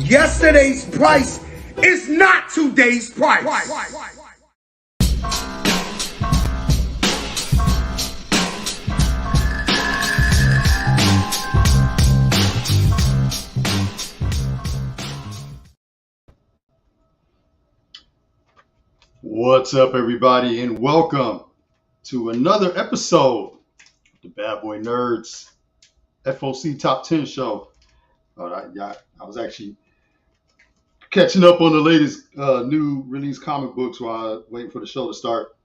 Yesterday's price is not today's price. What's up, everybody, and welcome to another episode of the Bad Boy Nerds FOC Top 10 show. I was actually catching up on the latest new release comic books while I was waiting for the show to start.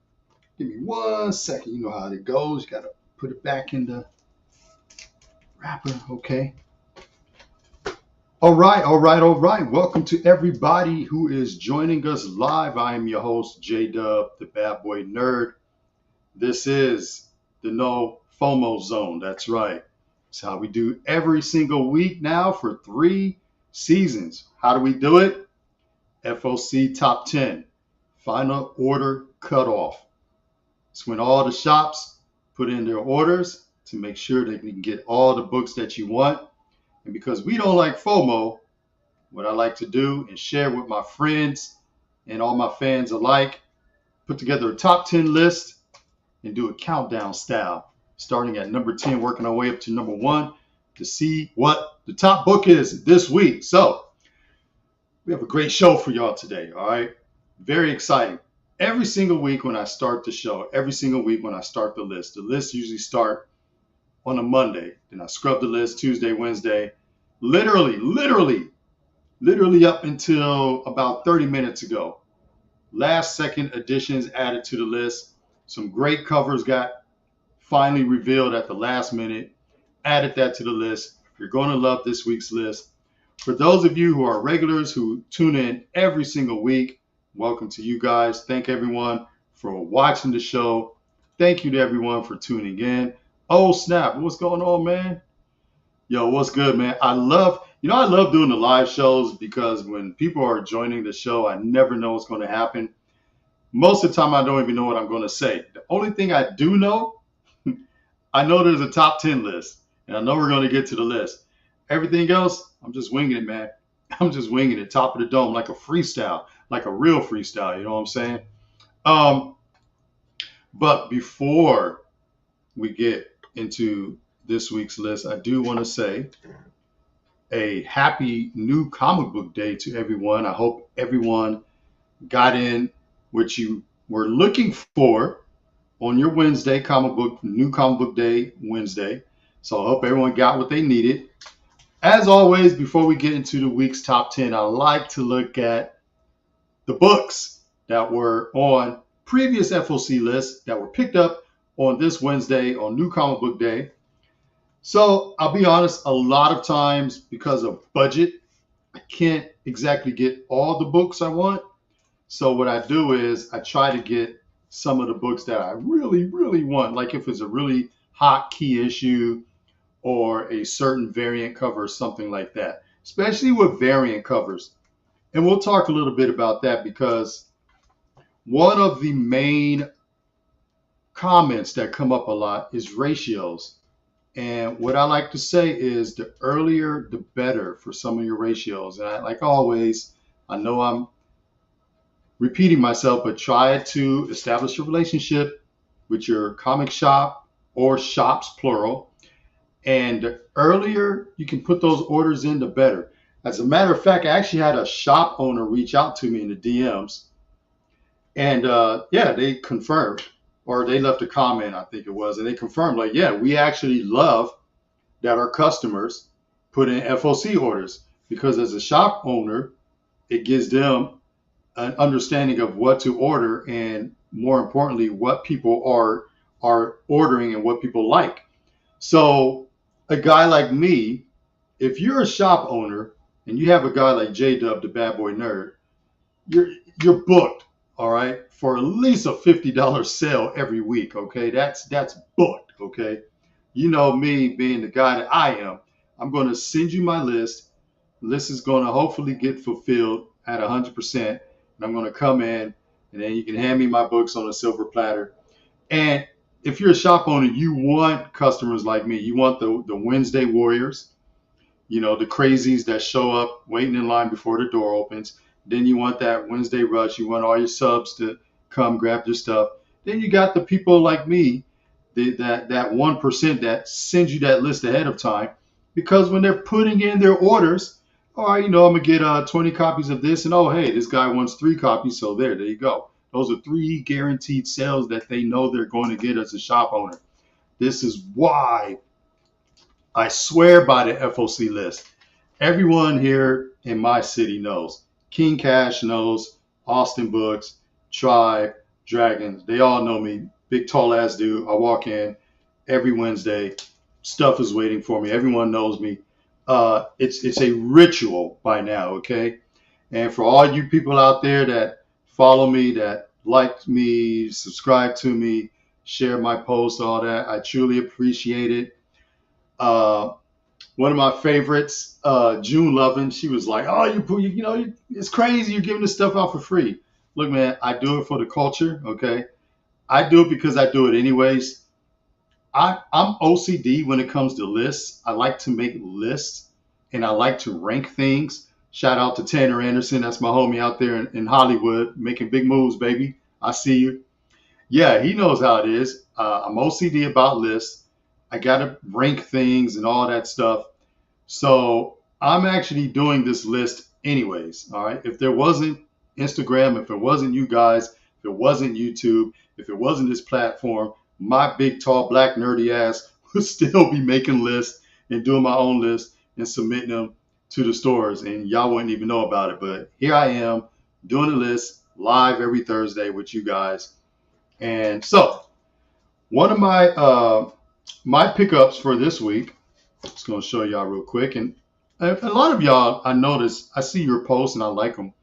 Give me 1 second. You know how it goes. You got to put it back in the wrapper. Okay. All right. Welcome to everybody who is joining us live. I am your host, J-Dub, the Bad Boy Nerd. This is the No FOMO Zone. That's right. It's how we do every single week now for 3 seasons. How do we do it? FOC Top 10, Final Order Cutoff. It's when all the shops put in their orders to make sure they can get all the books that you want. And because we don't like FOMO, what I like to do is share with my friends and all my fans alike, put together a top 10 list and do a countdown style, starting at number 10, working our way up to number 1 to see what the top book is this week. So we have a great show for y'all today, all right? Very exciting. Every single week when I start the show, every single week when I start the list usually start on a Monday. Then I scrub the list Tuesday, Wednesday, literally up until about 30 minutes ago. Last second additions added to the list. Some great covers got finally revealed at the last minute. Added that to the list. You're going to love this week's list. For those of you who are regulars who tune in every single week, welcome to you guys. Thank everyone for watching the show. Thank you to everyone for tuning in. Oh, snap. What's going on, man? Yo, what's good, man? I love doing the live shows because when people are joining the show, I never know what's going to happen. Most of the time, I don't even know what I'm going to say. The only thing I do know, I know there's a top 10 list, and I know we're going to get to the list. Everything else, I'm just winging it, man. I'm just winging it, top of the dome, like a freestyle, like a real freestyle, you know what I'm saying? But before we get into this week's list, I do want to say a happy new comic book day to everyone. I hope everyone got in what you were looking for on your Wednesday new comic book day Wednesday. So I hope everyone got what they needed. As always, before we get into the week's top 10, I like to look at the books that were on previous FOC lists that were picked up on this Wednesday on New Comic Book Day. So I'll be honest, a lot of times because of budget, I can't exactly get all the books I want. So what I do is I try to get some of the books that I really, really want. Like if it's a really hot key issue or a certain variant cover or something like that, especially with variant covers. And we'll talk a little bit about that because one of the main comments that come up a lot is ratios. And what I like to say is the earlier, the better for some of your ratios. And like always, I know I'm repeating myself, but try to establish a relationship with your comic shop or shops, plural. And the earlier you can put those orders in, the better. As a matter of fact, I actually had a shop owner reach out to me in the DMs. And they confirmed, or they left a comment, I think it was, and they confirmed, like, yeah, we actually love that our customers put in FOC orders because as a shop owner, it gives them an understanding of what to order and more importantly, what people are ordering and what people like. So a guy like me, if you're a shop owner and you have a guy like J-Dub, the Bad Boy Nerd, you're booked. All right, for at least a $50 sale every week, okay? That's booked, okay? You know me being the guy that I am. I'm going to send you my list. The list is going to hopefully get fulfilled at 100%. And I'm going to come in, and then you can hand me my books on a silver platter. And if you're a shop owner, you want customers like me. You want the Wednesday Warriors. the crazies that show up waiting in line before the door opens. Then you want that Wednesday rush. You want all your subs to come grab your stuff. Then you got the people like me, that 1% that sends you that list ahead of time, because when they're putting in their orders, all right, I'm gonna get 20 copies of this, and oh hey, this guy wants 3 copies, so there you go. Those are 3 guaranteed sales that they know they're going to get as a shop owner. This is why I swear by the FOC list. Everyone here in my city knows. King Cash knows, Austin Books, Tribe, Dragons. They all know me. Big tall ass dude. I walk in every Wednesday. Stuff is waiting for me. Everyone knows me. It's a ritual by now, okay? And for all you people out there that follow me, that like me, subscribe to me, share my posts, all that, I truly appreciate it. Uh, One of my favorites, June Lovin, she was like, "Oh, it's crazy. You're giving this stuff out for free." Look, man, I do it for the culture. Okay, I do it because I do it anyways. I'm OCD when it comes to lists. I like to make lists, and I like to rank things. Shout out to Tanner Anderson. That's my homie out there in Hollywood, making big moves, baby. I see you. Yeah, he knows how it is. I'm OCD about lists. I got to rank things and all that stuff. So I'm actually doing this list anyways. All right. If there wasn't Instagram, if it wasn't you guys, if it wasn't YouTube, if it wasn't this platform, my big, tall, black, nerdy ass would still be making lists and doing my own list and submitting them to the stores. And y'all wouldn't even know about it. But here I am doing a list live every Thursday with you guys. And so one of my pickups for this week, just going to show y'all real quick. And a lot of y'all, I notice, I see your posts and I like them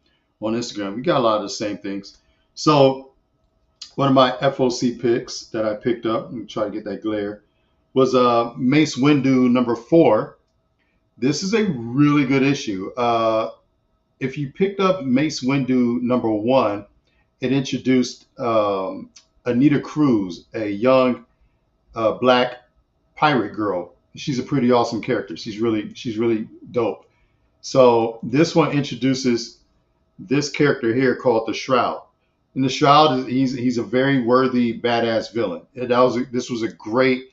on Instagram. We got a lot of the same things. So one of my FOC picks that I picked up, let me try to get that glare, was Mace Windu #4. This is a really good issue. If you picked up Mace Windu #1, it introduced Anita Cruz, a young black pirate girl. She's a pretty awesome character. She's really dope. So this one introduces this character here called the Shroud. And the Shroud is he's a very worthy badass villain. And this was a great,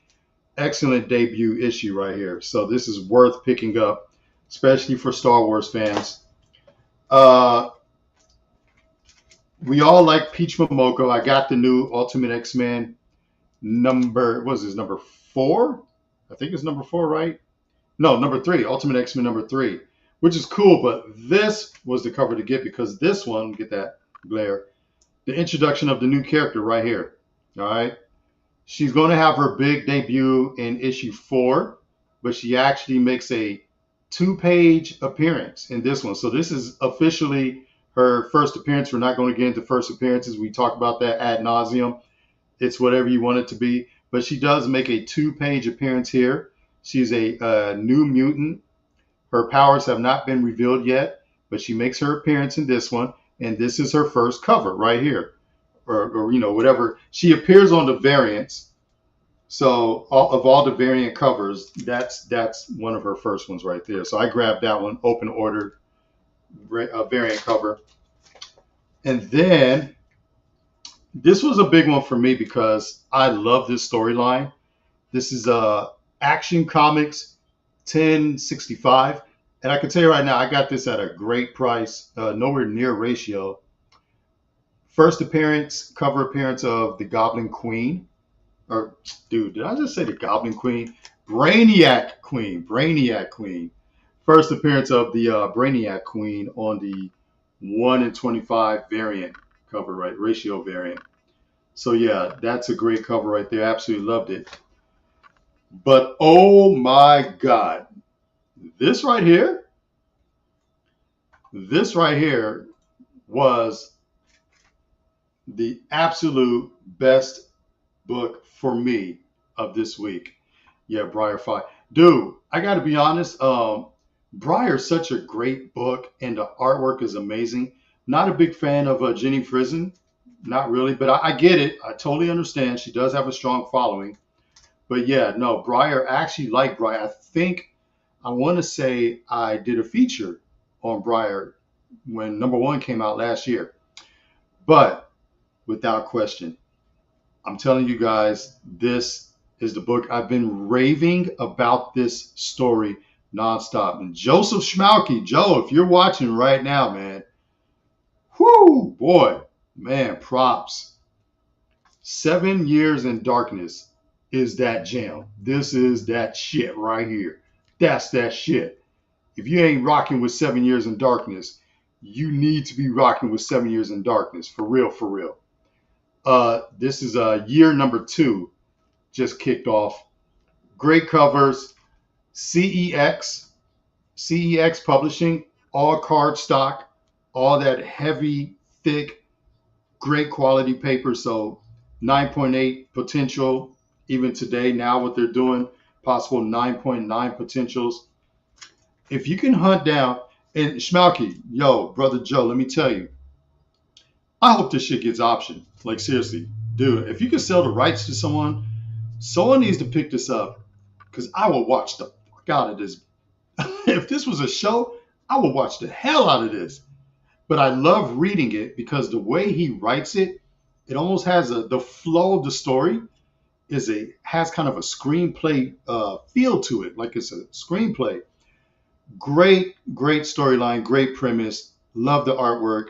excellent debut issue right here. So this is worth picking up, especially for Star Wars fans. We all like Peach Momoko. I got the new Ultimate X-Men number 4? I think it's #4, right? No, #3, Ultimate X-Men #3, which is cool, but this was the cover to get because this one, get that glare, the introduction of the new character right here. All right. She's going to have her big debut in issue 4, but she actually makes a 2-page appearance in this one. So this is officially her first appearance. We're not going to get into first appearances. We talk about that ad nauseum. It's whatever you want it to be. But she does make a 2-page appearance here. She's a new mutant. Her powers have not been revealed yet, but she makes her appearance in this one. And this is her first cover right here. Or whatever. She appears on the variants. So of all the variant covers, that's one of her first ones right there. So I grabbed that one, open ordered variant cover. And then this was a big one for me because I love this storyline. This is Action Comics 1065. And I can tell you right now, I got this at a great price, nowhere near ratio. First cover appearance of the Goblin Queen. Or, dude, did I just say the Goblin Queen? Brainiac Queen. First appearance of the Brainiac Queen on the 1/25 variant cover, right? Ratio variant. So yeah, that's a great cover right there. Absolutely loved it. But oh my God, this right here was the absolute best book for me of this week. Yeah, Briar 5. Dude, I got to be honest. Briar's such a great book, and the artwork is amazing. Not a big fan of Jenny Frison. Not really, but I get it. I totally understand. She does have a strong following. But yeah, no, I actually like Briar. I think I want to say I did a feature on Briar when number one came out last year. But without question, I'm telling you guys, this is the book. I've been raving about this story nonstop. And Joseph Schmalke, Joe, if you're watching right now, man, whoo, boy, man, props. 7 Years in Darkness is that jam. This is that shit right here. That's that shit. If you ain't rocking with 7 Years in Darkness, you need to be rocking with 7 Years in Darkness. For real, for real. This is year number 2, just kicked off. Great covers. CEX Publishing, all cardstock, all that heavy, thick, great quality paper. So 9.8 potential, even today, now what they're doing, possible 9.9 potentials. If you can hunt down, and Schmalke, yo, brother Joe, let me tell you, I hope this shit gets optioned. Like, seriously, dude, if you can sell the rights to someone needs to pick this up, because I will watch the fuck out of this. If this was a show, I would watch the hell out of this. But I love reading it because the way he writes it, it almost has the flow of the story has kind of a screenplay feel to it, like it's a screenplay. Great storyline, great premise. Love the artwork.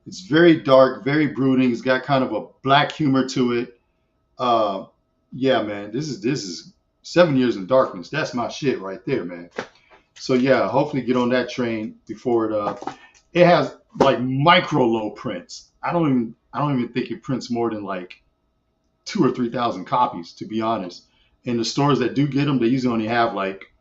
It's very dark, very brooding. It's got kind of a black humor to it. Yeah, man, this is 7 Years in Darkness. That's my shit right there, man. So yeah, hopefully get on that train before it has like micro low prints. I don't even think it prints more than like 2,000 or 3,000 copies, to be honest. And the stores that do get them, they usually only have like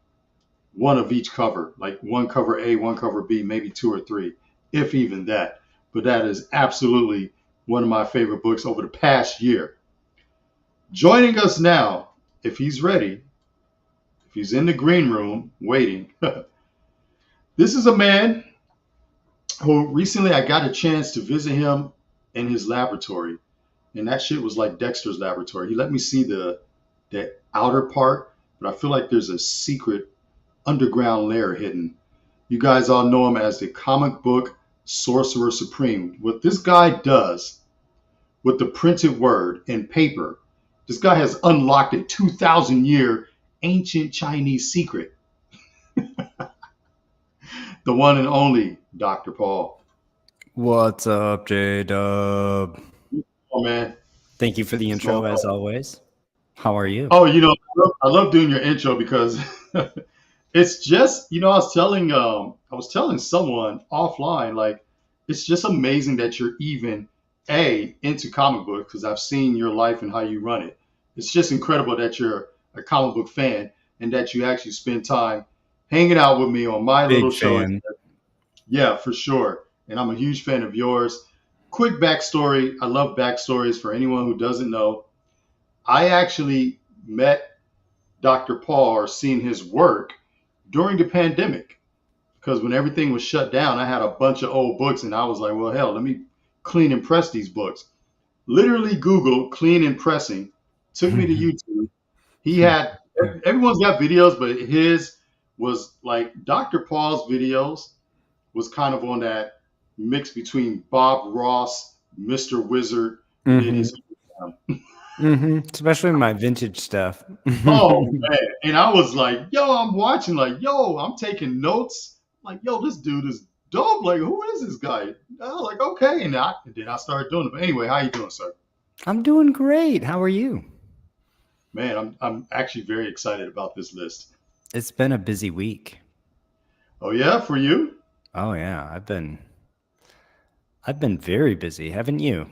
one of each cover, like one cover A, one cover B, maybe 2 or 3, if even that. But that is absolutely one of my favorite books over the past year. Joining us now, if he's ready, if he's in the green room waiting, this is a man who recently I got a chance to visit him in his laboratory. And that shit was like Dexter's laboratory. He let me see the outer part, but I feel like there's a secret underground layer hidden. You guys all know him as the comic book Sorcerer Supreme. What this guy does with the printed word and paper, this guy has unlocked a 2,000-year ancient Chinese secret. The one and only Dr. Paul. What's up, J-Dub? Oh, man. Thank you for the intro, as always. How are you? Oh, I love doing your intro because it's just, I was telling someone offline, like, it's just amazing that you're even into comic books, because I've seen your life and how you run it. It's just incredible that you're a comic book fan and that you actually spend time hanging out with me on my little show. Yeah, for sure. And I'm a huge fan of yours. Quick backstory. I love backstories for anyone who doesn't know. I actually met Dr. Paul, or seen his work, during the pandemic, because when everything was shut down, I had a bunch of old books and I was like, well, hell, let me clean and press these books. Literally Googled clean and pressing, took me to YouTube. He had, everyone's got videos, but his was like, Dr. Paul's videos was kind of on that mix between Bob Ross, Mr. Wizard, and then his Especially my vintage stuff. Oh, man. And I was like, yo, I'm watching, like, yo, I'm taking notes. Like, yo, this dude is dope. Like, who is this guy? I was like, okay. And then I started doing it. But anyway, how you doing, sir? I'm doing great. How are you? Man, I'm actually very excited about this list. It's been a busy week. Oh, yeah? For you? Oh, yeah. I've been very busy, haven't you?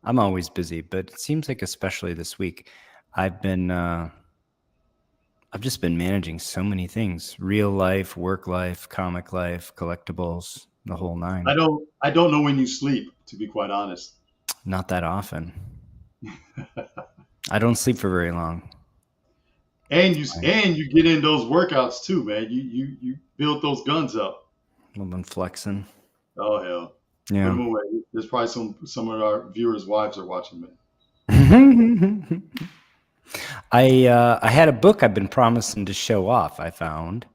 I'm always busy, but it seems like especially this week, I've just been managing so many things: real life, work life, comic life, collectibles, the whole nine. I don't know when you sleep, to be quite honest. Not that often. I don't sleep for very long. And you get in those workouts too, man. You build those guns up. I've been flexing. Oh, hell. Yeah. Put them away. There's probably some of our viewers' wives are watching, man. I had a book I've been promising to show off, I found.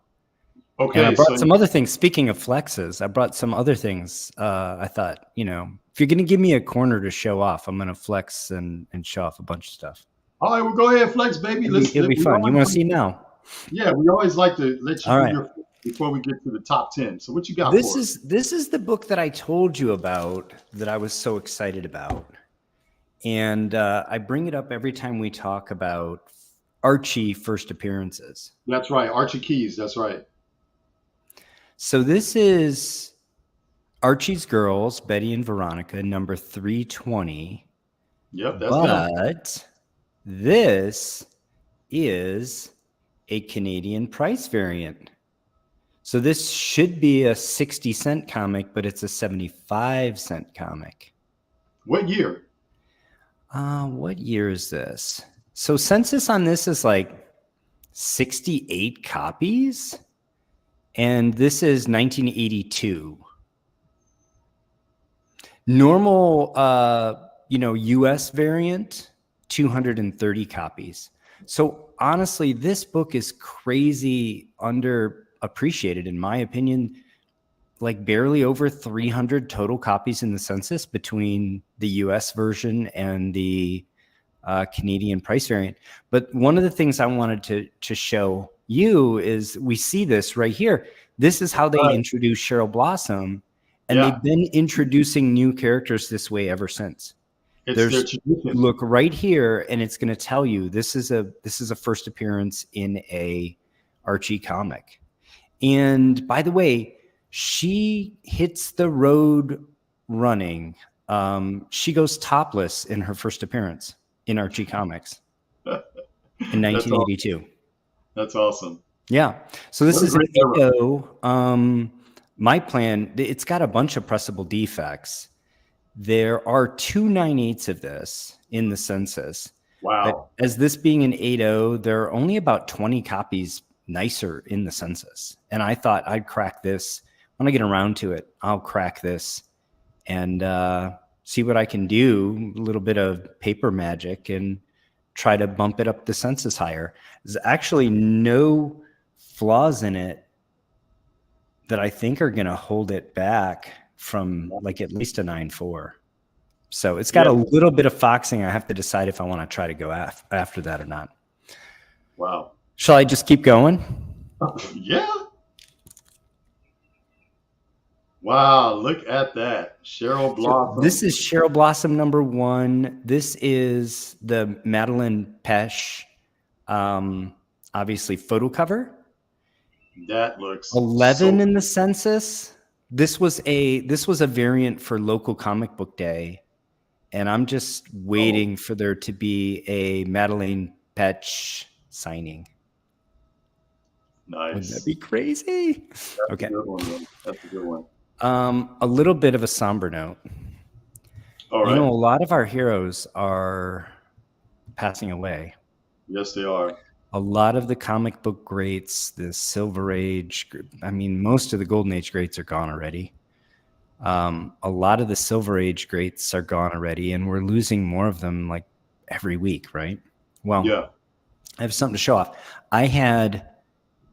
Okay. And I brought So some other things. Speaking of flexes, I brought some other things. I thought, if you're going to give me a corner to show off, I'm going to flex and show off a bunch of stuff. all right, well, go ahead, flex, baby. It'll be fun. You want to see now? Yeah, we always like to let you All do right. your before we get to the top 10. So what you got This for us? this is the book that I told you about that I was so excited about. And I bring it up every time we talk about Archie first appearances. That's right, Archie Keys. That's right. So this is Archie's Girls, Betty and Veronica, number 320. Yep, that's them. But this is a Canadian price variant. So this should be a 60-cent comic, but it's a 75-cent comic. What year? What year is this? So census on this is like 68 copies, and this is 1982. Normal, US variant, 230 copies. So honestly, this book is crazy underappreciated, in my opinion. Like barely over 300 total copies in the census between the US version and the Canadian price variant. But one of the things I wanted to show you is we see this right here. This is how they introduced Cheryl Blossom, and they've been introducing new characters this way ever since. Look right here, and it's going to tell you this is a first appearance in a Archie comic. And by the way, she hits the road running. She goes topless in her first appearance in Archie Comics in 1982. That's awesome. Yeah. So this is an 8.0. My plan, it's got a bunch of pressable defects. There are 2 9/8 of this in the census. Wow. But as this being an 8.0, there are only about 20 copies nicer in the census. And I thought I'd crack this. When I get around to it, I'll crack this and see what I can do, a little bit of paper magic, and try to bump it up the census higher. There's actually no flaws in it that I think are going to hold it back from like at least a 9.4. So it's got a little bit of foxing. I have to decide if I want to try to go after that or not. Wow. Shall I just keep going? Yeah. Wow, look at that. Cheryl Blossom. This is Cheryl Blossom number 1. This is the Madeline Pesh, obviously, photo cover. That looks 11 in the census. This was a variant for local comic book day, and I'm just waiting for there to be a Madeline Pesh signing. Nice. Wouldn't that be crazy? That's okay. A good one, that's a good one. A little bit of a somber note. All right. A lot of our heroes are passing away. Yes, they are. A lot of the comic book greats, the Silver Age, I mean, most of the Golden Age greats are gone already. A lot of the Silver Age greats are gone already, and we're losing more of them like every week, right? Well, yeah. I have something to show off. I had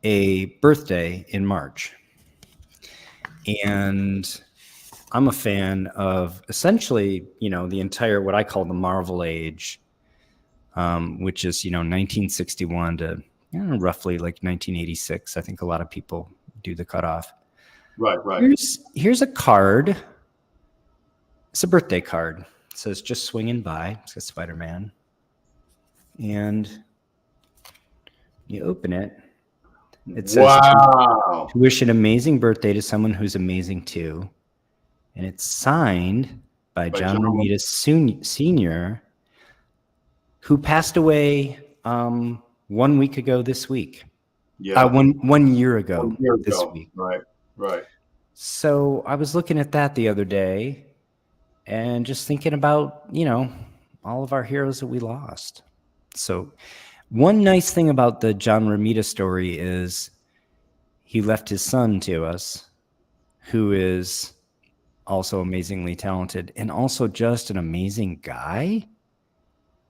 a birthday in March, and I'm a fan of essentially, the entire, what I call the Marvel age, which is, 1961 to roughly like 1986. I think a lot of people do the cutoff. Right. Here's a card. It's a birthday card. It says, just swinging by. It's got Spider-Man. And you open it. It says, wow. to wish an amazing birthday to someone who's amazing too. And it's signed by John Romita Sr., who passed away 1 week ago this week. Yeah. 1 year ago this week. Right. So I was looking at that the other day and just thinking about, all of our heroes that we lost. So one nice thing about the John Romita story is he left his son to us, who is also amazingly talented and also just an amazing guy.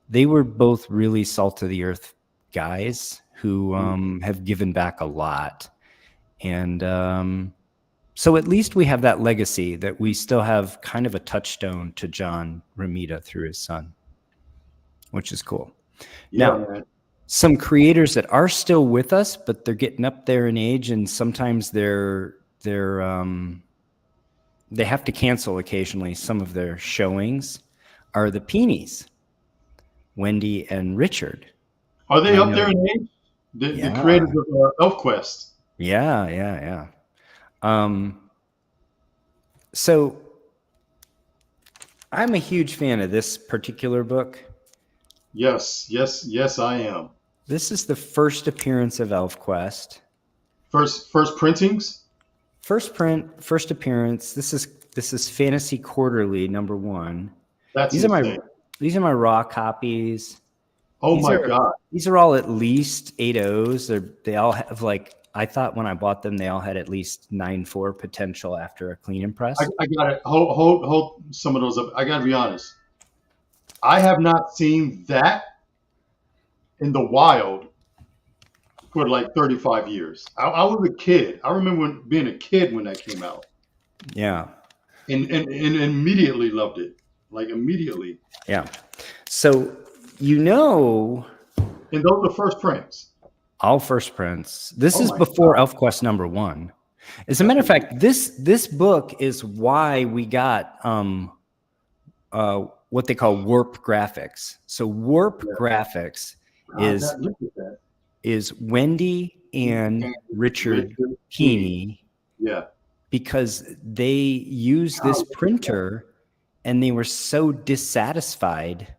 They were both really salt of the earth guys who have given back a lot. And so at least we have that legacy that we still have kind of a touchstone to John Romita through his son, which is cool. Yeah, Now, man. some creators that are still with us, but they're getting up there in age, and sometimes they have to cancel occasionally some of their showings, are the Peenies, Wendy and Richard. Are they And I up know- there in age? The Yeah. creators of ElfQuest. Yeah. So I'm a huge fan of this particular book. Yes, I am. This is the first appearance of ElfQuest. First printings. First print, first appearance. This is Fantasy Quarterly #1. That's These insane. are my raw copies. Oh These my are- God. These are all at least 8.0s. They all have, like, I thought when I bought them, they all had at least 9.4 potential after a clean and press. I got it. Hold some of those up. I got to be honest. I have not seen that in the wild for like 35 years. I was a kid. I remember being a kid when that came out. Yeah. And immediately loved it. Like immediately. Yeah. So, and those are first prints. all first prints. This Oh is my before ElfQuest #1. As a matter of fact, this book is why we got what they call warp graphics. So warp graphics Look at that. is Wendy and Richard Peeny, Yeah. because they used this printer and they were so dissatisfied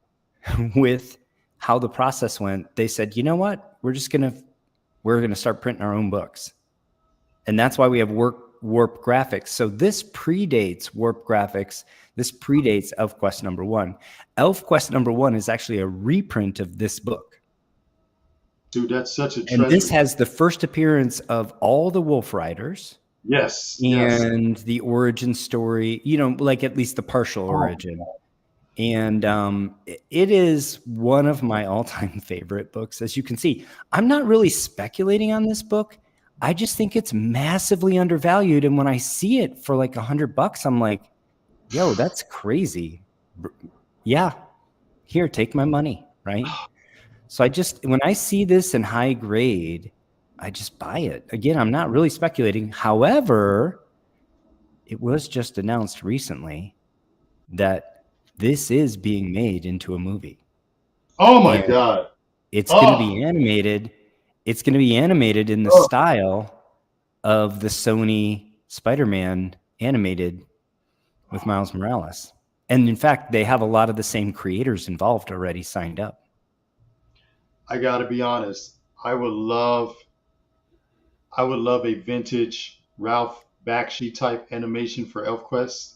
with how the process went. They said, you know what? We're going to start printing our own books. And that's why we have warp graphics. So this predates warp graphics. This predates ElfQuest #1. ElfQuest #1 is actually a reprint of this book. Dude, that's such a treasure. And this has the first appearance of all the Wolf Riders. Yes. And the origin story, like at least the partial origin. And it is one of my all-time favorite books. As you can see, I'm not really speculating on this book. I just think it's massively undervalued. And when I see it for like $100, I'm like, yo, that's crazy. Yeah, here, take my money, right? So when I see this in high grade, I just buy it. Again, I'm not really speculating. However, it was just announced recently that this is being made into a movie. Oh my God. It's going to be animated. It's going to be animated in the style of the Sony Spider-Man animated with Miles Morales. And in fact, they have a lot of the same creators involved already signed up. I got to be honest. I would love a vintage Ralph Bakshi type animation for ElfQuest,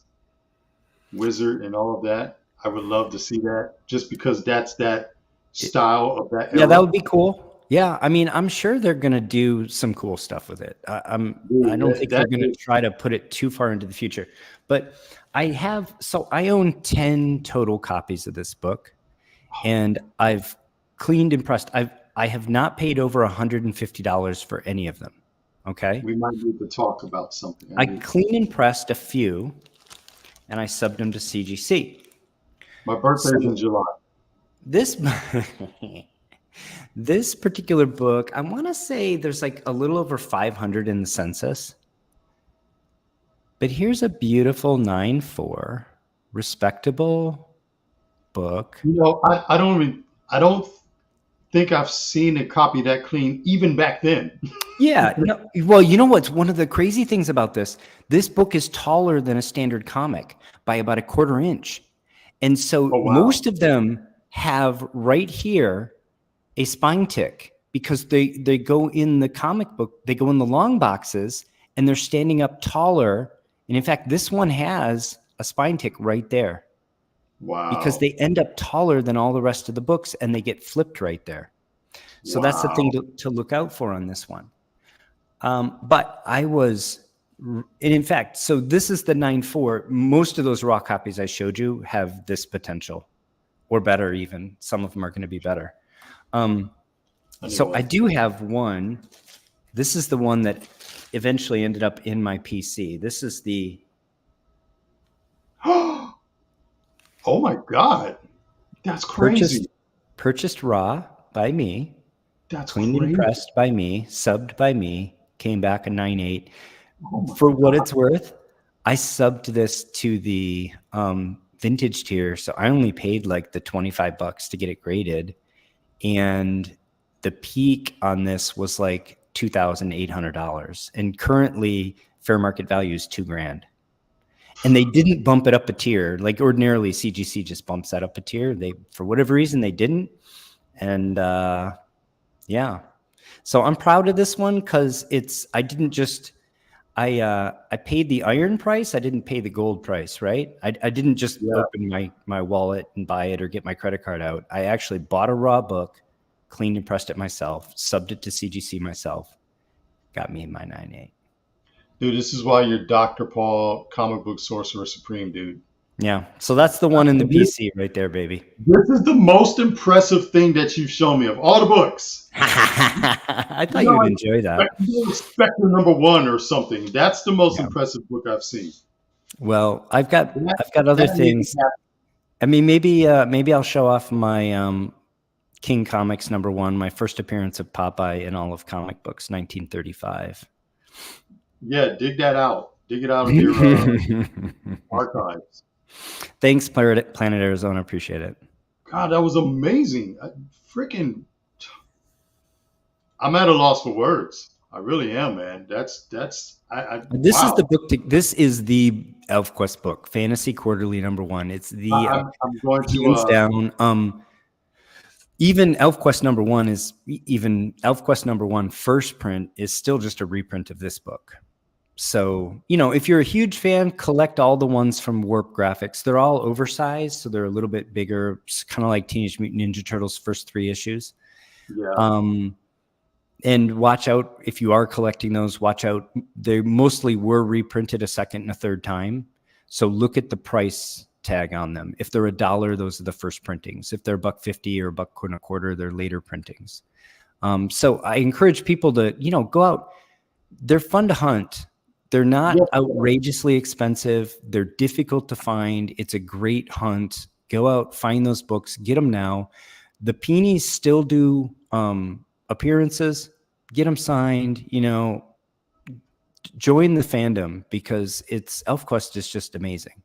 Wizard, and all of that. I would love to see that, just because that's that style of that era. Yeah, that would be cool. Yeah, I mean, I'm sure they're going to do some cool stuff with it. I don't think they're going to try to put it too far into the future. But I own 10 total copies of this book, and I've cleaned and pressed. I have not paid over $150 for any of them. Okay. We might need to talk about something. I cleaned and pressed a few, and I subbed them to CGC. My birthday's in July. This particular book, I want to say there's like a little over 500 in the census. But here's a beautiful 9.4, respectable book. I don't think I've seen a copy that clean even back then. Yeah. No, well, you know what's one of the crazy things about this? This book is taller than a standard comic by about 1/4 inch. And so most of them have right here a spine tick, because they go in the comic book, they go in the long boxes, and they're standing up taller. And in fact, this one has a spine tick right there. Wow. Because they end up taller than all the rest of the books, and they get flipped right there. So that's the thing to look out for on this one. But and in fact, so this is the 9.4. Most of those raw copies I showed you have this potential, or better even. Some of them are going to be better. So I do have one This is the one that eventually ended up in my PC. This is the... Oh my God. That's crazy. Purchased raw by me. That's cleaned crazy. and pressed by me, subbed by me, came back a 9.8. Oh For what it's worth, I subbed this to the vintage tier, so I only paid like the $25 to get it graded, and the peak on this was like $2,800, and currently fair market value is $2,000. And they didn't bump it up a tier. Like ordinarily, CGC just bumps that up a tier. They, for whatever reason, they didn't, and yeah. So I'm proud of this one because I didn't just, I paid the iron price. I didn't pay the gold price, right? I didn't just open my wallet and buy it or get my credit card out. I actually bought a raw book, cleaned and pressed it myself, subbed it to CGC myself, got me my 9.8. Dude, this is why you're Dr. Paul, comic book sorcerer supreme, dude. Yeah. So that's the one in the PC right there, baby. This is the most impressive thing that you've shown me of all the books. I thought you'd enjoy that. Spectre #1 or something. That's the most impressive book I've seen. Well, I've got other things. I mean, maybe I'll show off my King Comics #1, my first appearance of Popeye in all of comic books, 1935. Yeah, dig that out. Dig it out of your archives. Thanks, Planet Arizona. Appreciate it. God, that was amazing. I'm at a loss for words. I really am, man. This is the book. This is the ElfQuest book, Fantasy Quarterly #1. It's the I'm going to hands down. Even ElfQuest #1 is ElfQuest #1 first print is still just a reprint of this book. So, if you're a huge fan, collect all the ones from Warp Graphics. They're all oversized, so they're a little bit bigger. It's kind of like Teenage Mutant Ninja Turtles' first 3 issues. Yeah. And watch out, if you are collecting those, watch out. They mostly were reprinted a second and a third time. So look at the price tag on them. If they're $1, those are the first printings. If they're $1.50 or $1.25, they're later printings. So I encourage people to, go out. They're fun to hunt. They're not outrageously expensive. They're difficult to find. It's a great hunt. Go out, find those books, get them now. The Peonies still do appearances. Get them signed. Join the fandom because ElfQuest is just amazing.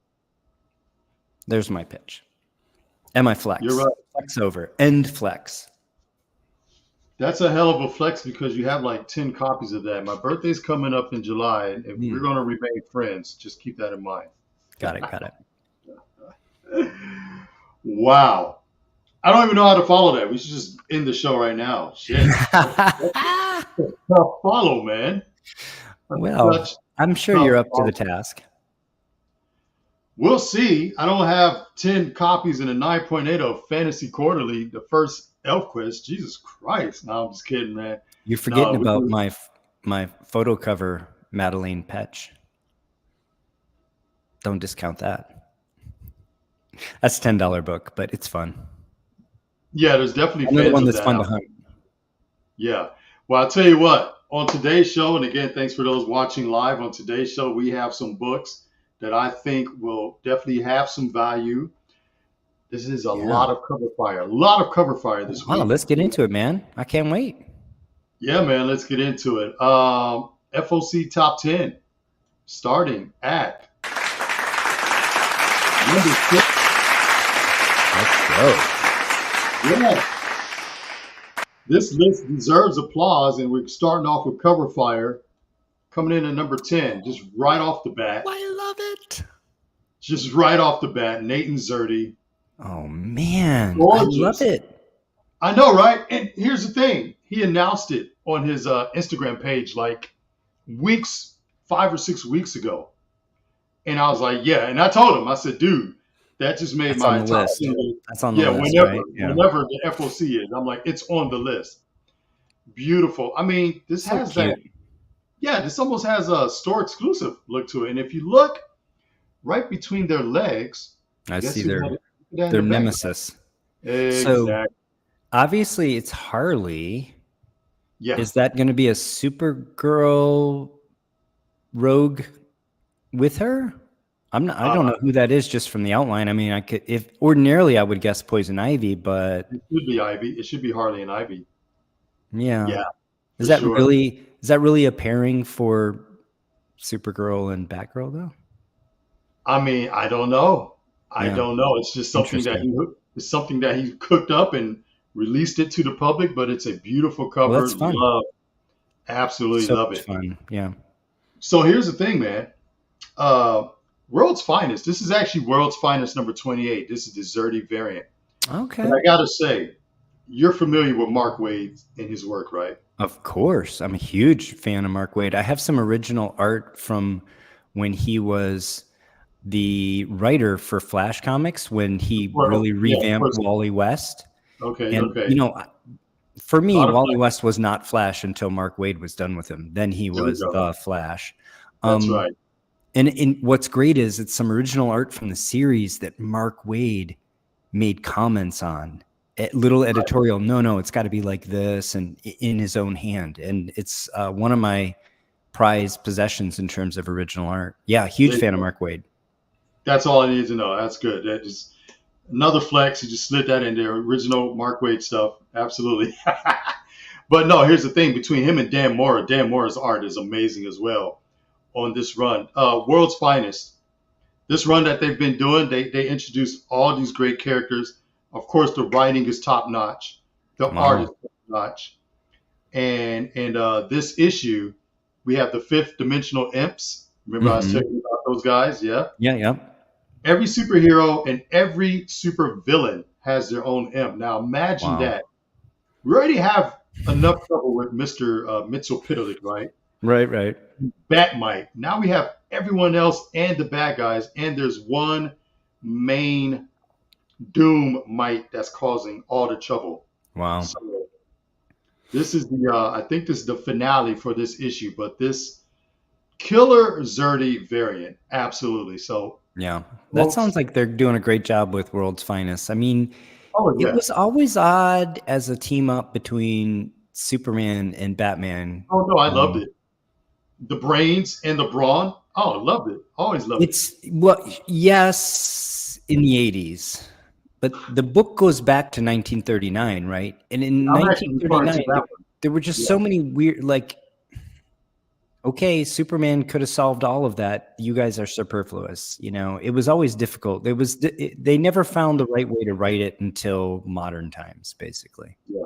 There's my pitch. And my flex. You're right. Flex over. End flex. That's a hell of a flex because you have like 10 copies of that. My birthday's coming up in July, and if we're going to remain friends, just keep that in mind. Got it. Wow. I don't even know how to follow that. We should just end the show right now. Shit. Follow, man. Well, I'm sure you're up to the task. We'll see. I don't have 10 copies in a 9.8 of Fantasy Quarterly, the first ElfQuest. Jesus Christ. No, I'm just kidding, man. You're forgetting about my photo cover, Madeleine Petch. Don't discount that. That's a $10 book, but it's fun. Yeah, there's definitely another one that's fun to hunt. Yeah. Well, I'll tell you what. On today's show, and again, thanks for those watching live. On today's show, we have some books that I think will definitely have some value. This is a lot of cover fire. A lot of cover fire this week. Let's get into it, man. I can't wait. Yeah, man, let's get into it. FOC Top 10, starting at number 6. Let's go. Yeah. This list deserves applause, and we're starting off with cover fire. Coming in at number 10, just right off the bat. I love it. Just right off the bat, Nathan Zerdy. Oh, man. Gorgeous. I love it. I know, right? And here's the thing. He announced it on his Instagram page like 5 or 6 weeks ago. And I was like, yeah. And I told him, I said, dude, that just made my top list. 10. That's on the list, right? Whenever the FOC is, I'm like, it's on the list. Beautiful. I mean, this So has cute. that. Yeah, this almost has a store exclusive look to it. And if you look right between their legs, I see their nemesis. Exactly. So obviously it's Harley. Yeah. Is that going to be a Supergirl rogue with her? I don't know who that is just from the outline. I mean, if ordinarily I would guess Poison Ivy, but It should be Ivy. It should be Harley and Ivy. yeah. Yeah. Is For that sure. really a pairing for Supergirl and Batgirl though? I mean, I don't know. I Yeah. don't know. It's just something that he cooked up and released it to the public, but it's a beautiful cover. Well, that's fun. Absolutely So love much it. fun. Yeah. So here's the thing, man. World's Finest. This is actually World's Finest number 28. This is the Zerdy variant. Okay. But I gotta say, you're familiar with Mark Waid and his work, right? Of course. I'm a huge fan of Mark Waid. I have some original art from when he was the writer for Flash Comics, when he really revamped Wally West. Okay. And, okay. For me, Wally West was not Flash until Mark Waid was done with him. Then he was the Flash. That's right. And what's great is it's some original art from the series that Mark Waid made comments on. Little editorial, no, it's got to be like this, and in his own hand. And it's one of my prized possessions in terms of original art. Yeah, huge fan of Mark Waid. That's all I need to know. That's good. That is another flex. You just slid that in there. Original Mark Waid stuff. Absolutely. But no, here's the thing. Between him and Dan Mora's art is amazing as well on this run. World's Finest. This run that they've been doing, they introduced all these great characters. Of course, the writing is top notch. The art is top notch. And this issue, we have the Fifth Dimensional Imps. Remember I was telling you about those guys? Yeah. Yeah. Every superhero and every super villain has their own imp. Now imagine that. We already have enough trouble with Mr. Mitsopitalik, right? Right. Batmite. Now we have everyone else and the bad guys, and there's one main Doom Mite that's causing all the trouble. Wow. So this is I think this is the finale for this issue, but this killer Zerdy variant, absolutely. So yeah, that sounds like they're doing a great job with World's Finest. I mean, it was always odd as a team up between Superman and Batman. Oh no, I loved it. The brains and the brawn. Oh, I loved it. Always loved it. Yes, in the 80s. But the book goes back to 1939, right? And in 1939, there were just so many weird, okay, Superman could have solved all of that. You guys are superfluous. It was always difficult. They never found the right way to write it until modern times, basically. Yeah.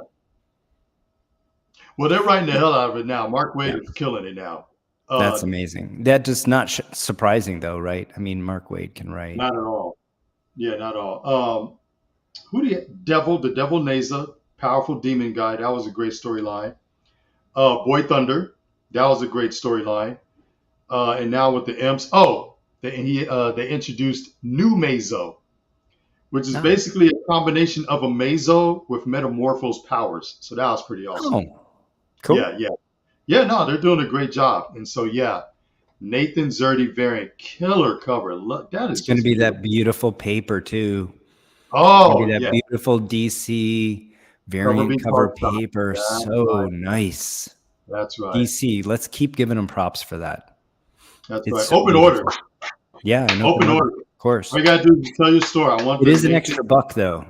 Well, they're writing the hell out of it now. Mark Waid is killing it now. That's amazing. That is not surprising, though, right? I mean, Mark Waid can write. Not at all. Yeah, not at all. The Devil Neza, powerful demon guy. That was a great storyline. Boy Thunder, that was a great storyline. And now with the imps, they introduced New Mazo, which is basically a combination of a Mazo with Metamorpho's powers. So that was pretty awesome. Oh, cool. Yeah, no, they're doing a great job. And so, Nathan Zerdy variant, killer cover. Look, that is going to be that beautiful paper, too. Oh, that beautiful DC variant cover paper. So nice. That's right. DC, let's keep giving them props for that. That's right. Open Order. Yeah, I know. Open Order. Of course. All you got to do is tell your story. It is an extra buck, though.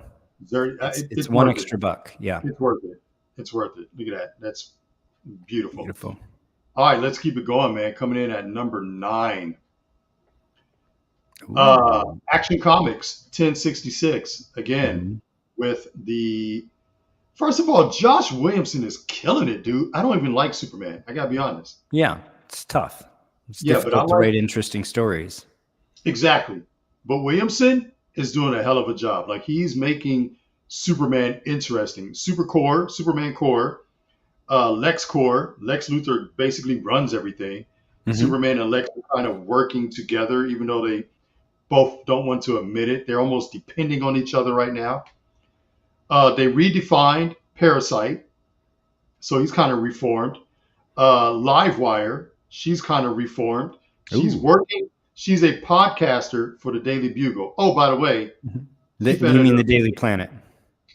It's one extra buck. Yeah. It's worth it. It's worth it. Look at that. That's beautiful. All right, let's keep it going, man. Coming in at number 9. Action Comics 1066 again with the first of all, Josh Williamson is killing it, dude. I don't even like Superman. I gotta be honest. Yeah, it's tough. It's difficult to write interesting stories. Exactly, but Williamson is doing a hell of a job. He's making Superman interesting. Superman Core, Lex Core. Lex Luthor basically runs everything. Superman and Lex are kind of working together, even though they both don't want to admit it. They're almost depending on each other right now. They redefined Parasite, so he's kind of reformed. Livewire, she's kind of reformed. She's working. She's a podcaster for the Daily Bugle. Oh, by the way, you mean the Daily Planet?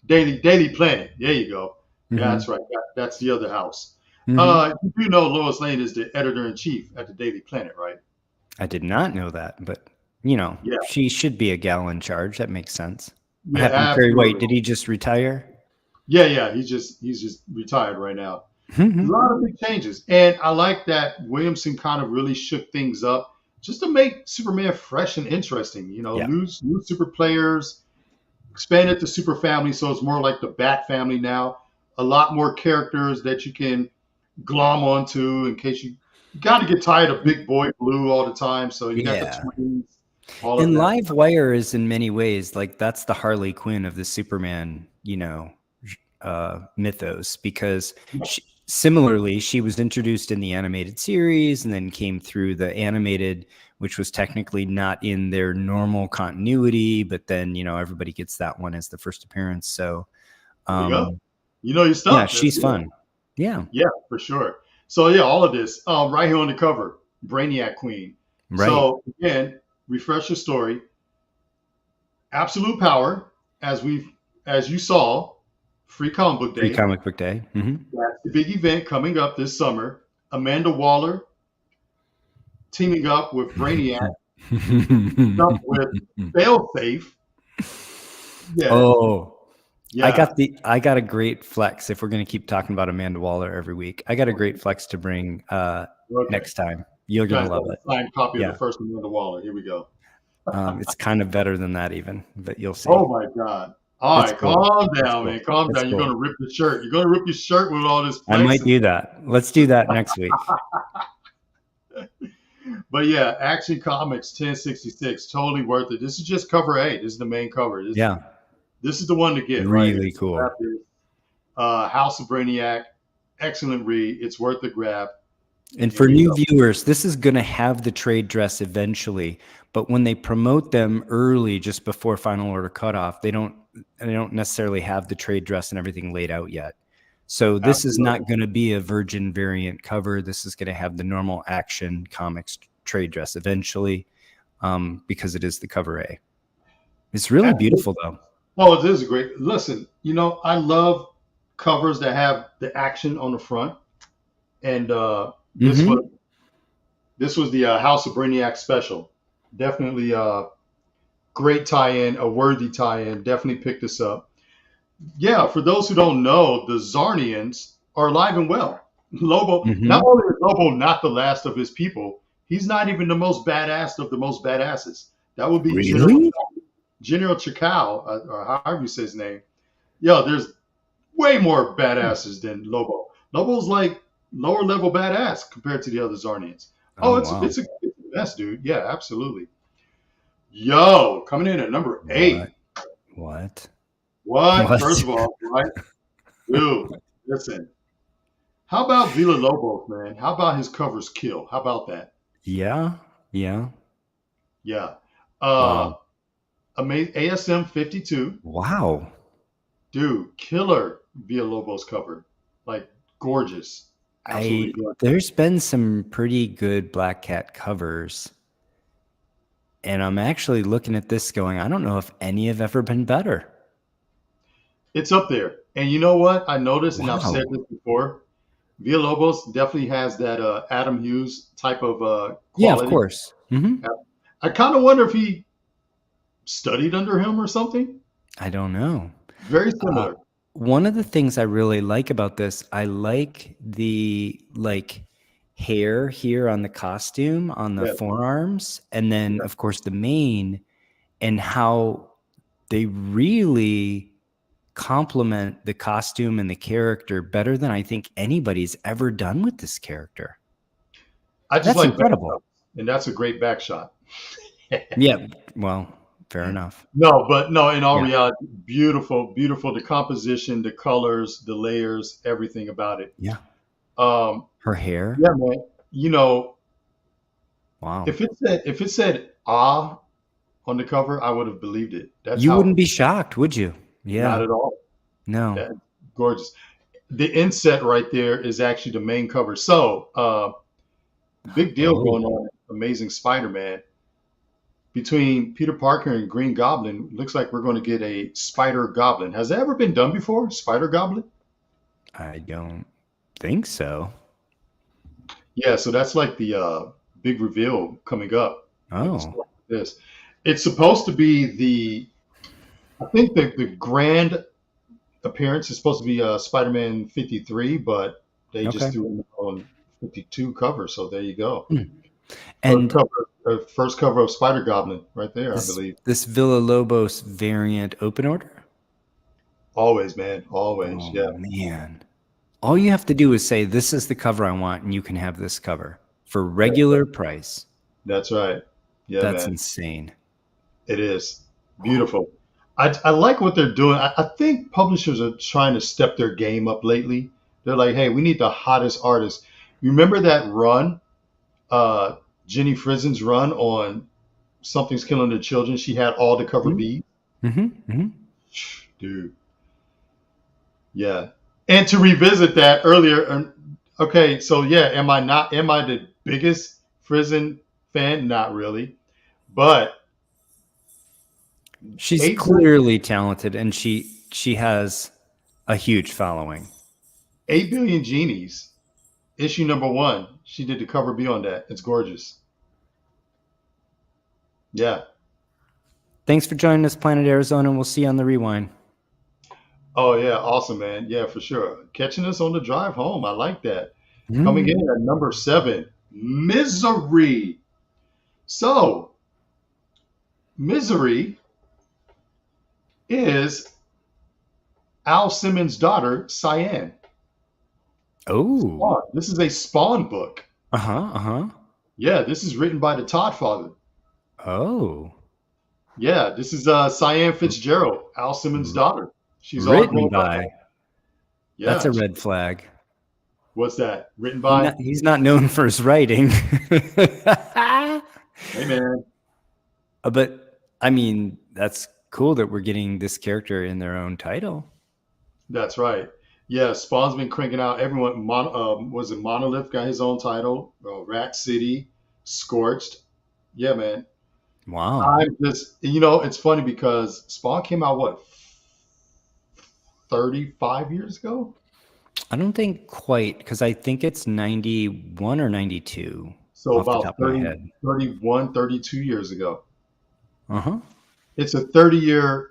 Daily Planet. There you go. Yeah, that's right. That's the other house. You do know Lois Lane is the editor-in-chief at the Daily Planet, right? I did not know that, but Yeah, she should be a gal in charge. That makes sense. What yeah, happened to Perry White? absolutely. Did he just retire? Yeah. He's just retired right now. A lot of big changes, and I like that Williamson kind of really shook things up just to make Superman fresh and interesting. Yeah. New super players, expanded the super family, so it's more like the Bat family now. A lot more characters that you can glom onto in case you got to get tired of Big Boy Blue all the time. So you got the Yeah. twins, all of And that. Live Wire is in many ways like that's the Harley Quinn of the Superman, mythos, because similarly, she was introduced in the animated series and then came through the animated, which was technically not in their normal continuity, but then, everybody gets that one as the first appearance. So, There you go. You know your yeah, stuff. That's she's good. fun. Yeah. Yeah, for sure. So yeah, all of this right here on the cover, Brainiac Queen. Right. So again, refresh your story. Absolute power, as you saw, free comic book day. Free comic book day. That's the big event coming up this summer. Amanda Waller teaming up with Brainiac, up with Failsafe. Yeah. Oh. Yeah. I got a great flex if we're going to keep talking about Amanda Waller every week. I got a great flex to bring next time. You're going to love it. Signed copy of the first Amanda Waller. Here we go. It's kind of better than that even, but you'll see. Oh my God. All right, cool. calm down, man. Cool. Calm down. You're going to rip the shirt. You're going to rip your shirt with all this. I might do that. Let's do that next week. But yeah, Action Comics 1066, totally worth it. This is just cover A. This is the main cover. This is the one to get. Really right? Cool. House of Brainiac, excellent read. It's worth the grab. And for new viewers, this is going to have the trade dress eventually, but when they promote them early, just before Final Order Cutoff, they don't necessarily have the trade dress and everything laid out yet. So this is not going to be a Virgin variant cover. This is going to have the normal Action Comics trade dress eventually, because it is the cover A. It's really beautiful though. Oh, it is great. Listen, I love covers that have the action on the front, and this was the House of Brainiac special. Definitely great tie-in, a worthy tie-in. Definitely pick this up. Yeah, for those who don't know, the Zarnians are alive and well. Lobo, not only is Lobo not the last of his people, he's not even the most badass of the most badasses. That would be General Chakao, or however you say his name. Yeah, there's way more badasses than Lobo. Lobo's like lower level badass compared to the other Zarnians. It's a best, dude. Yeah, absolutely. Yo, coming in at number 8. What? First of all, right? Dude, listen. How about Villa Lobos, man? How about his covers kill? How about that? Yeah. ASM 52. Wow. Dude, killer Villalobos cover. Like, gorgeous. Absolutely gorgeous. There's been some pretty good Black Cat covers. And I'm actually looking at this going, I don't know if any have ever been better. It's up there. And you know what? I noticed, and I've said this before, Villalobos definitely has that Adam Hughes type of quality. Yeah, of course. I kind of wonder if he studied under him or something. I don't know. Very similar. One of the things I really like about this, I like the hair here on the costume, on the forearms, and then of course the mane, and how they really complement the costume and the character better than I think anybody's ever done with this character. That's incredible. And that's a great back shot. Yeah, well, fair enough. No, in all reality, beautiful. The composition, the colors, the layers, everything about it. Yeah. Her hair. Yeah, man. Wow. If it said "ah" on the cover, I would have believed it. You wouldn't be shocked, would you? Yeah. Not at all. No. That's gorgeous. The inset right there is actually the main cover. So, big deal going on. Amazing Spider-Man. Between Peter Parker and Green Goblin, looks like we're going to get a Spider Goblin. Has that ever been done before? Spider Goblin? I don't think so. Yeah, so that's like the big reveal coming up. Oh, This, it's supposed to be I think the grand appearance is supposed to be Spider-Man 53, but they just okay. threw him on 52 cover. So there you go. Hmm. And First cover of Spider Goblin right there, I believe. this Villa Lobos variant open order. Always, man, always. Oh Yeah, man. All you have to do is say, this is the cover I want, and you can have this cover for that, regular price. that's right. Yeah, That's man, insane. it is beautiful. I like what they're doing. I think publishers are trying to step their game up lately. They're like, hey, we need the hottest artists. You remember that run, uh, Jenny Frizen's run on Something's Killing the Children? She had all the cover B. Dude, yeah. And to revisit that earlier, okay, so yeah, am I the biggest Frizen fan? Not really. But She's 8 clearly talented, and she has a huge following. 8 Billion Genies, issue #1. She did the cover B on that. It's gorgeous. Yeah. Thanks for joining us, Planet Arizona, and we'll see you on the rewind. Oh yeah, awesome, man. Yeah, for sure. Catching us on the drive home. I like that. Coming in at #7, Misery. So, Misery is Al Simmons' daughter, Cyan. Oh. Spawn. This is a Spawn book. Yeah, this is written by the Todd father. Oh. Yeah, this is Cyan Fitzgerald, Al Simmons' daughter. She's written all by. Yeah. That's a red flag. What's that? Written by? He's not known for his writing. Hey, man. But I mean, that's cool that we're getting this character in their own title. That's right. Yeah, Spawn's been cranking out. Everyone, was it Monolith got his own title? Rat City, Scorched. Yeah, man. Wow. I'm just, it's funny because Spawn came out, what, 35 years ago? I don't think quite, because I think it's 91 or 92. So off the about top of my head. 31, 32 years ago. Uh-huh. It's a 30-year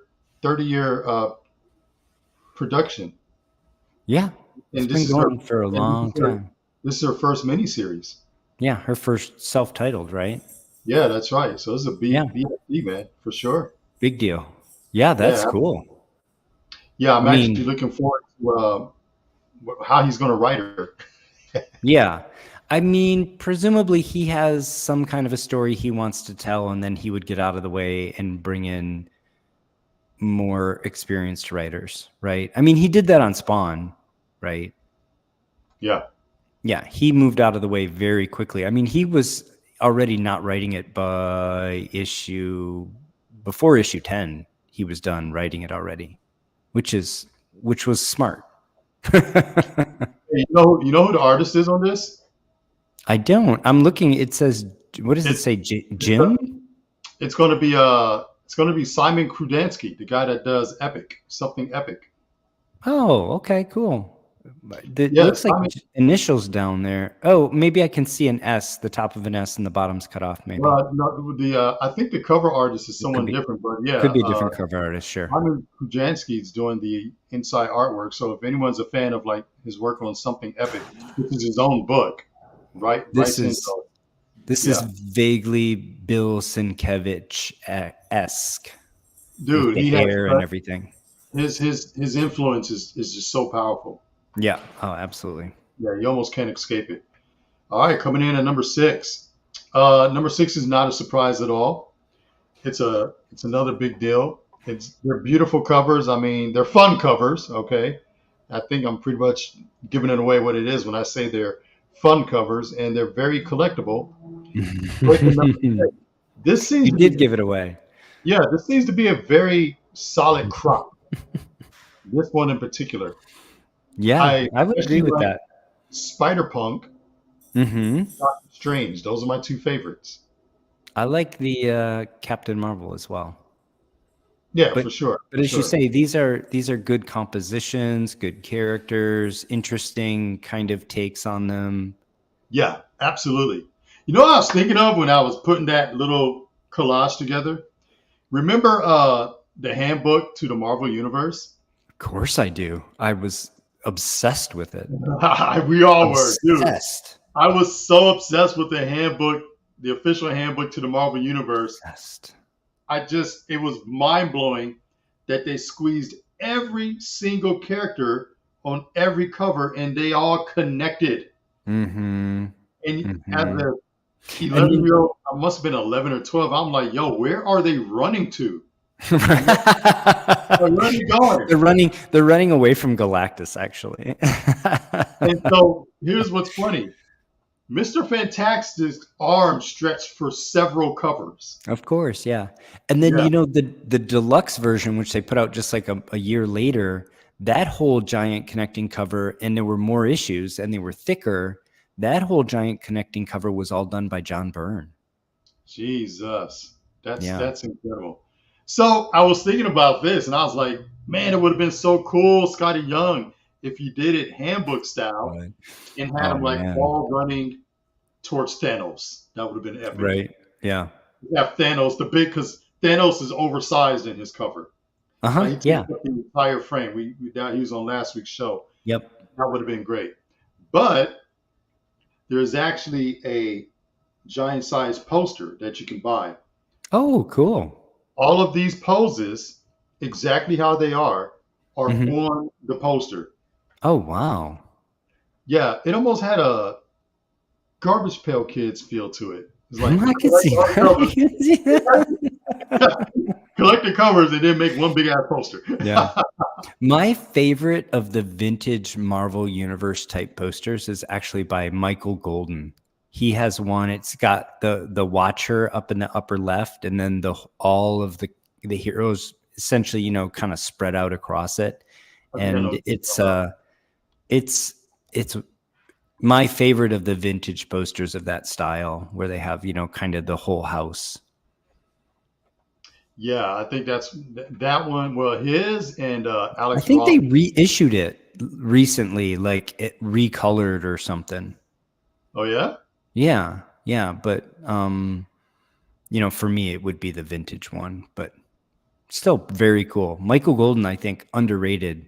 production. Yeah. And It's been going for a long time. This is her first miniseries. Yeah, her first self-titled, right? Yeah, that's right. So it's a BFD, man, for sure. Big deal. Yeah, that's cool. Yeah, I'm actually looking forward to how he's going to write her. Yeah. I mean, presumably he has some kind of a story he wants to tell, and then he would get out of the way and bring in more experienced writers, right? I mean, he did that on Spawn, right? Yeah. Yeah, he moved out of the way very quickly. I mean, he was already not writing it before issue 10. He was done writing it already, which was smart. You know who the artist is on this? I don't. I'm looking. It says, what does it say? Jim? It's going to be Simon Krudansky, the guy that does something epic. Oh, okay, cool. It looks like initials down there. Oh, maybe I can see an S, the top of an S, and the bottom's cut off. Maybe. No, I think the cover artist is someone different, but yeah, could be a different cover artist. Sure. Simon Krudansky is doing the inside artwork. So if anyone's a fan of like his work on something epic, this is his own book, right? This is vaguely Bill Sienkiewicz-esque. Dude, the hair and everything. His influence is just so powerful. Yeah. Oh, absolutely. Yeah, you almost can't escape it. All right, coming in at #6. #6 is not a surprise at all. It's another big deal. They're beautiful covers. I mean, they're fun covers. Okay, I think I'm pretty much giving it away what it is when I say they're fun covers, and they're very collectible. You did give it away. Yeah, this seems to be a very solid crop. This one in particular. Yeah, I would agree with that. Spider-Punk, Doctor Strange. Those are my two favorites. I like the Captain Marvel as well. Yeah, But for sure. but For as you sure. say, these are good compositions, good characters, interesting kind of takes on them. Yeah, absolutely. You know what I was thinking of when I was putting that little collage together? Remember the handbook to the Marvel Universe? Of course I do. I was obsessed with it. We all were, dude. Obsessed. I was so obsessed with the handbook, the official handbook to the Marvel Universe. Obsessed. It was mind blowing that they squeezed every single character on every cover and they all connected. Mm-hmm. And as Mm-hmm. a And 11-year-old, I must have been 11 or 12. I'm like, yo, where are they running to? then Where are they going? they're running away from Galactus, actually. And so here's what's funny. Mr. Fantastic's arm stretched for several covers. Of course, yeah. And then Yeah. the deluxe version, which they put out just like a year later, that whole giant connecting cover, and there were more issues and they were thicker. That whole giant connecting cover was all done by John Byrne. Jesus. That's Yeah. that's incredible. So I was thinking about this and I was like, man, it would have been so cool, Scotty Young, if you did it handbook style Right. and had Oh them like man. all running towards Thanos. That would have been epic. Right. Yeah. You have Thanos, because Thanos is oversized in his cover. Uh-huh. He takes Yeah. up the entire frame. He was on last week's show. Yep. That would have been great. But there's actually a giant size poster that you can buy. Oh, cool. All of these poses, exactly how they are Mhm. on the poster. Oh, wow. Yeah, it almost had a Garbage Pail Kids feel to it. It's like I can see collect that. the covers and then make one big ass poster. Yeah. My favorite of the vintage Marvel Universe type posters is actually by Michael Golden. He has one. It's got the Watcher up in the upper left, and then all of the heroes essentially, kind of spread out across it. And it's my favorite of the vintage posters of that style, where they have, kind of the whole house. Yeah, I think that's that one. Well, his and Alex I think Ross. they reissued it recently, like it recolored or something. Oh yeah? Yeah, but for me it would be the vintage one, but still very cool. Michael Golden, I think, underrated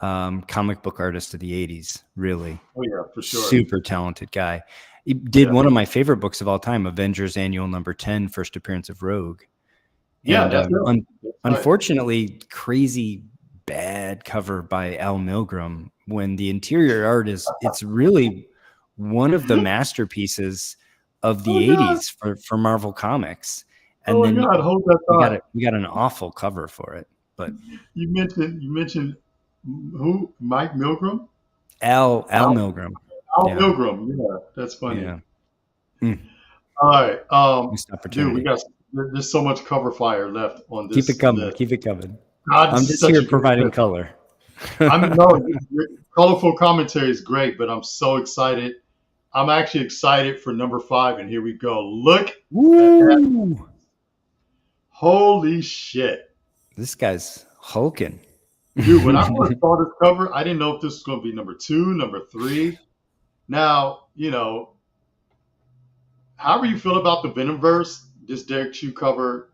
comic book artist of the 80s, really. Oh yeah, for sure. Super talented guy. He did one of my favorite books of all time, Avengers Annual number 10, first appearance of Rogue. Yeah, And that's it. unfortunately, crazy bad cover by Al Milgrom, when the interior art it's really one of the masterpieces of the 80s for Marvel Comics. And oh then my God, hold that thought. we got an awful cover for it. But You mentioned who? Mike Milgram? Al Milgrom. Al Yeah. Milgram. Yeah, that's funny. Yeah. Mm. All right. Missed Dude, opportunity. there's so much cover fire left on this. Keep it coming. list. Keep it coming. God, I'm it's just such here a good providing list. color. Your colorful commentary is great, but I'm so excited. I'm actually excited for number 5, and here we go. Look at that. Woo! Holy shit. This guy's hulking. Dude, when I first saw this cover, I didn't know if this was going to be number 2, number 3. Now, however you feel about the Venomverse, this Derek Chew cover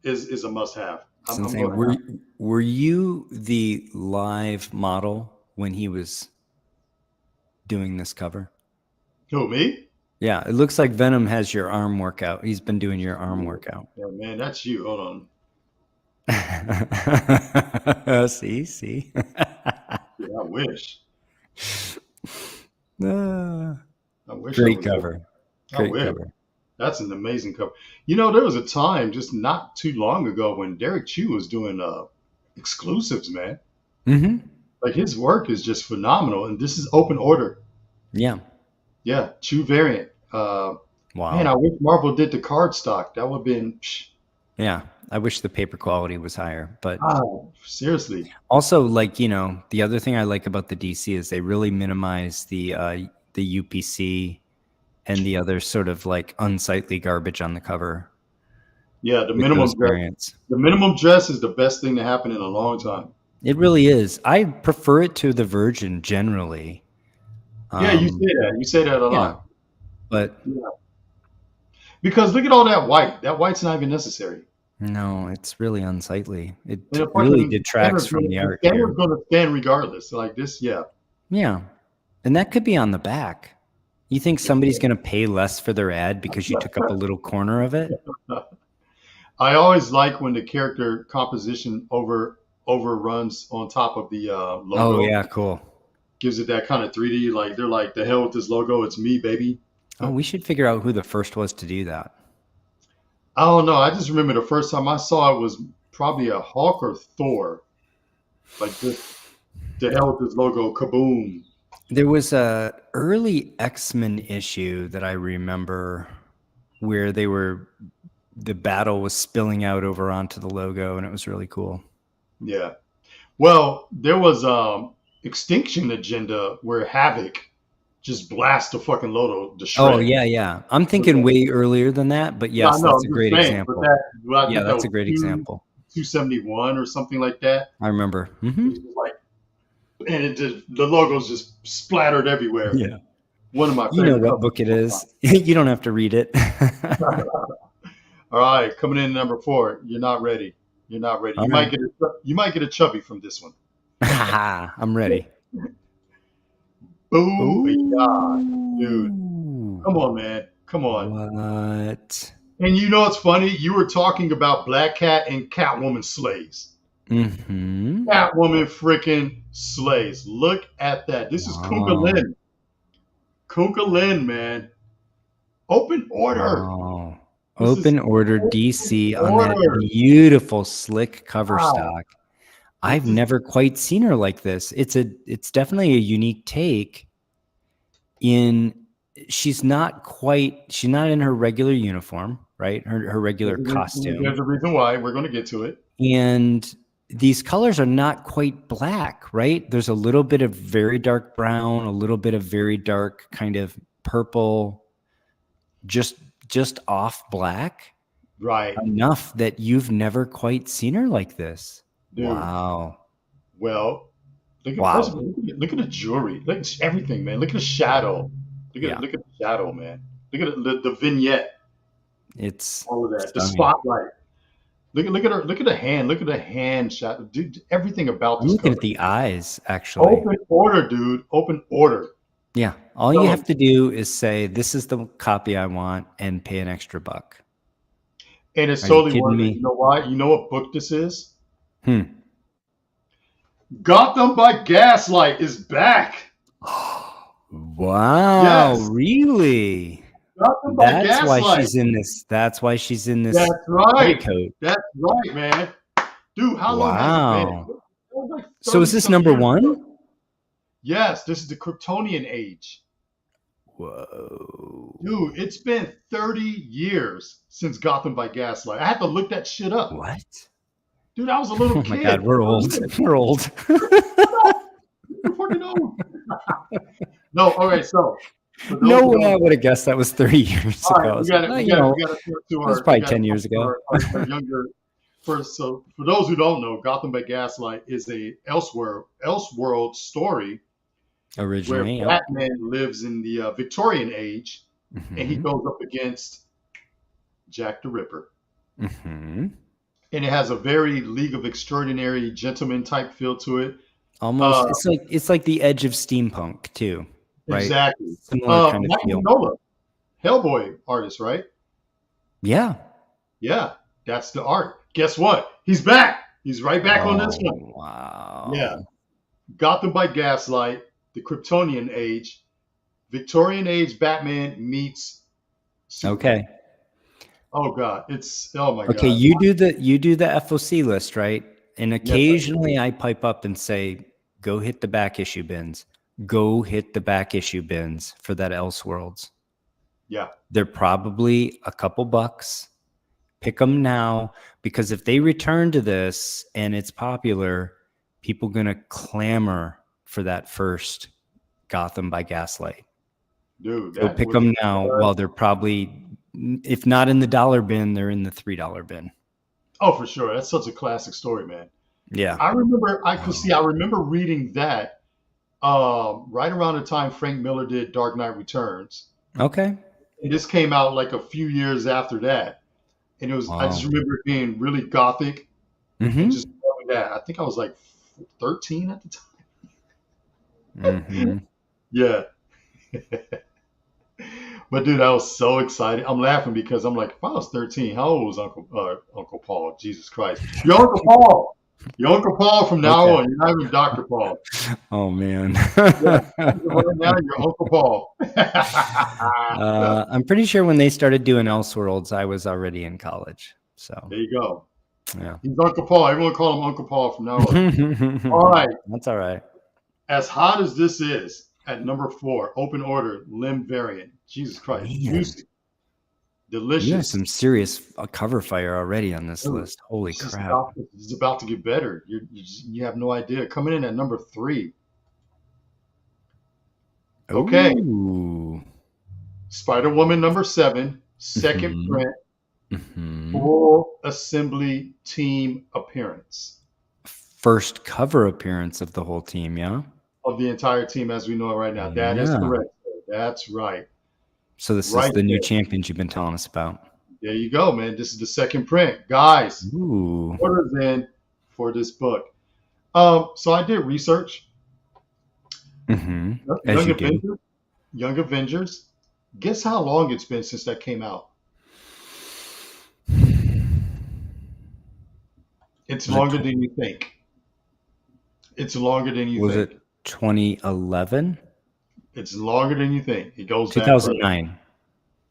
is a must-have. It's insane. Were you the live model when he was doing this cover? Who, me? Yeah, it looks like Venom has your arm workout. He's been doing your arm workout. Yeah, man, that's you. Hold on. See? Yeah, I wish. I wish. Great cover. Great cover. That's an amazing cover. There was a time just not too long ago when Derek Chew was doing exclusives, man. Mm-hmm. Like, his work is just phenomenal, and this is open order. Yeah. Yeah, Chew variant. Wow. Man, I wish Marvel did the card stock. That would have been. Yeah, I wish the paper quality was higher, but seriously. Also, the other thing I like about the DC is they really minimize the UPC and the other sort of like unsightly garbage on the cover. Yeah, with those variants. the minimum dress is the best thing to happen in a long time. It really is. I prefer it to the Virgin generally. Yeah, you say that. You say that a Yeah, lot. but Yeah. Because look at all that white. That white's not even necessary. no, it's really unsightly. It And the really fucking detracts from the art here. scanner's going to scan regardless. Like this, yeah. Yeah, and that could be on the back. You think somebody's going to pay less for their ad because you took up a little corner of it? I always like when the character composition overruns on top of the logo. Oh yeah, cool. Gives it that kind of 3D. Like they're like, the hell with this logo. It's me, baby. Oh, we should figure out who the first was to do that. I don't know. I just remember the first time I saw it was probably a Hulk or Thor. Like this, the hell with this logo, kaboom. There was a early X-Men issue that I remember where the battle was spilling out over onto the logo, and it was really cool. Yeah. Well, there was Extinction Agenda where Havoc just blast the fucking logo to shreds. Oh yeah. I'm thinking way earlier than that, but yes, that's a great example. Yeah, that's a great example. 271 or something like that. I remember. Like, and it just, the logo's just splattered everywhere. Yeah. One of my favorite. You know what book it is. You don't have to read it. All right, coming in number 4. You're not ready. You're not ready. You might get a chubby from this one. I'm ready. Booyah, dude. Come on, man. Come on. What? And you know what's funny? You were talking about Black Cat and Catwoman slays. Mm-hmm. Catwoman freaking slays. Look at that. This is Kunka Lin. Kunka Lin, man. Open Order. Oh. Open Order DC on that beautiful slick cover stock. I've never quite seen her like this. It's definitely a unique take. She's not in her regular uniform, right? Her regular costume. There's a reason why. We're going to get to it. And these colors are not quite black, right? There's a little bit of very dark brown, a little bit of very dark kind of purple, just off black. Right. Enough that you've never quite seen her like this. Dude. Wow. Well, look at the jewelry. Look at everything, man. Look at the shadow. Look at the shadow, man. Look at the vignette. It's all of that. Stunning. The spotlight. Look at her. Look at the hand. Look at the hand shot. Dude, everything about this. Look at the eyes, actually. Open Order, dude. Open Order. Yeah. All you have to do is say, "This is the copy I want," and pay an extra $1. And it's totally worth it. You know why? You know what book this is? Gotham by Gaslight is back. Wow, yes. Really? That's why she's in this. That's why she's in this. That's right. Coat. That's right, man. Dude, how long has it been? Like so is this number 1? Yes, this is the Kryptonian age. Whoa. Dude, it's been 30 years since Gotham by Gaslight. I had to look that shit up. What? Dude, I was a little kid. Oh my God, we're old. We're old. We're fucking old. No, all right, so. No way I would have guessed that was 30 years ago. It was probably 10 years ago. For those who don't know, Gotham by Gaslight is a Elseworld story. Originally, where Batman lives in the Victorian age, and he goes up against Jack the Ripper. And it has a very League of Extraordinary Gentlemen type feel to it. Almost, it's like the edge of steampunk too, right? Exactly. Similar kind of feel. Nola, Hellboy artist, right? Yeah. Yeah, that's the art. Guess what? He's back. He's right back on this one. Wow. Yeah. Gotham by Gaslight. The Kryptonian age, Victorian age Batman meets Superman. Okay. Oh God, oh my God. Okay, you do the FOC list, right? And occasionally I pipe up and say, "Go hit the back issue bins. Go hit the back issue bins for that Elseworlds." Yeah. They're probably a couple bucks. Pick them now, because if they return to this and it's popular, people gonna clamor for that first Gotham by Gaslight. Dude, so pick them now while they're probably if not in the dollar bin, they're in the $3 bin. Oh, for sure. That's such a classic story, man. Yeah. I remember. I remember reading that right around the time Frank Miller did Dark Knight Returns. Okay. And this came out like a few years after that, and it was. I just remember it being really gothic, and just loving that. I think I was like 13 at the time. Yeah. But dude, I was so excited. I'm laughing because I'm like, if I was 13, how old was Uncle Paul? Jesus Christ, your Uncle Paul. Your Uncle Paul from now on. You're not even Dr. Paul. Oh man. Yeah. Right now, you're Uncle Paul. I'm pretty sure when they started doing Elseworlds, I was already in college. So there you go. Yeah. He's Uncle Paul. Everyone call him Uncle Paul from now on. All right. That's all right. As hot as this is, at number 4, Open Order Limb Variant. Jesus Christ. Juicy. Delicious. You have some serious cover fire already on this list. Holy crap. It's about to get better. You have no idea. Coming in at number 3. Okay. Ooh. Spider-Woman number 7. Second print. Full assembly team appearance. First cover appearance of the whole team, yeah? Of the entire team as we know it right now. That is correct. That's right. So this is the new champions you've been telling us about. There you go, man. This is the second print. Guys, Ooh. orders in for this book. So I did research. Young Avengers. Guess how long it's been since that came out? It's longer than you think. It's longer than you think. Was it 2011? It's longer than you think. It goes 2009. Back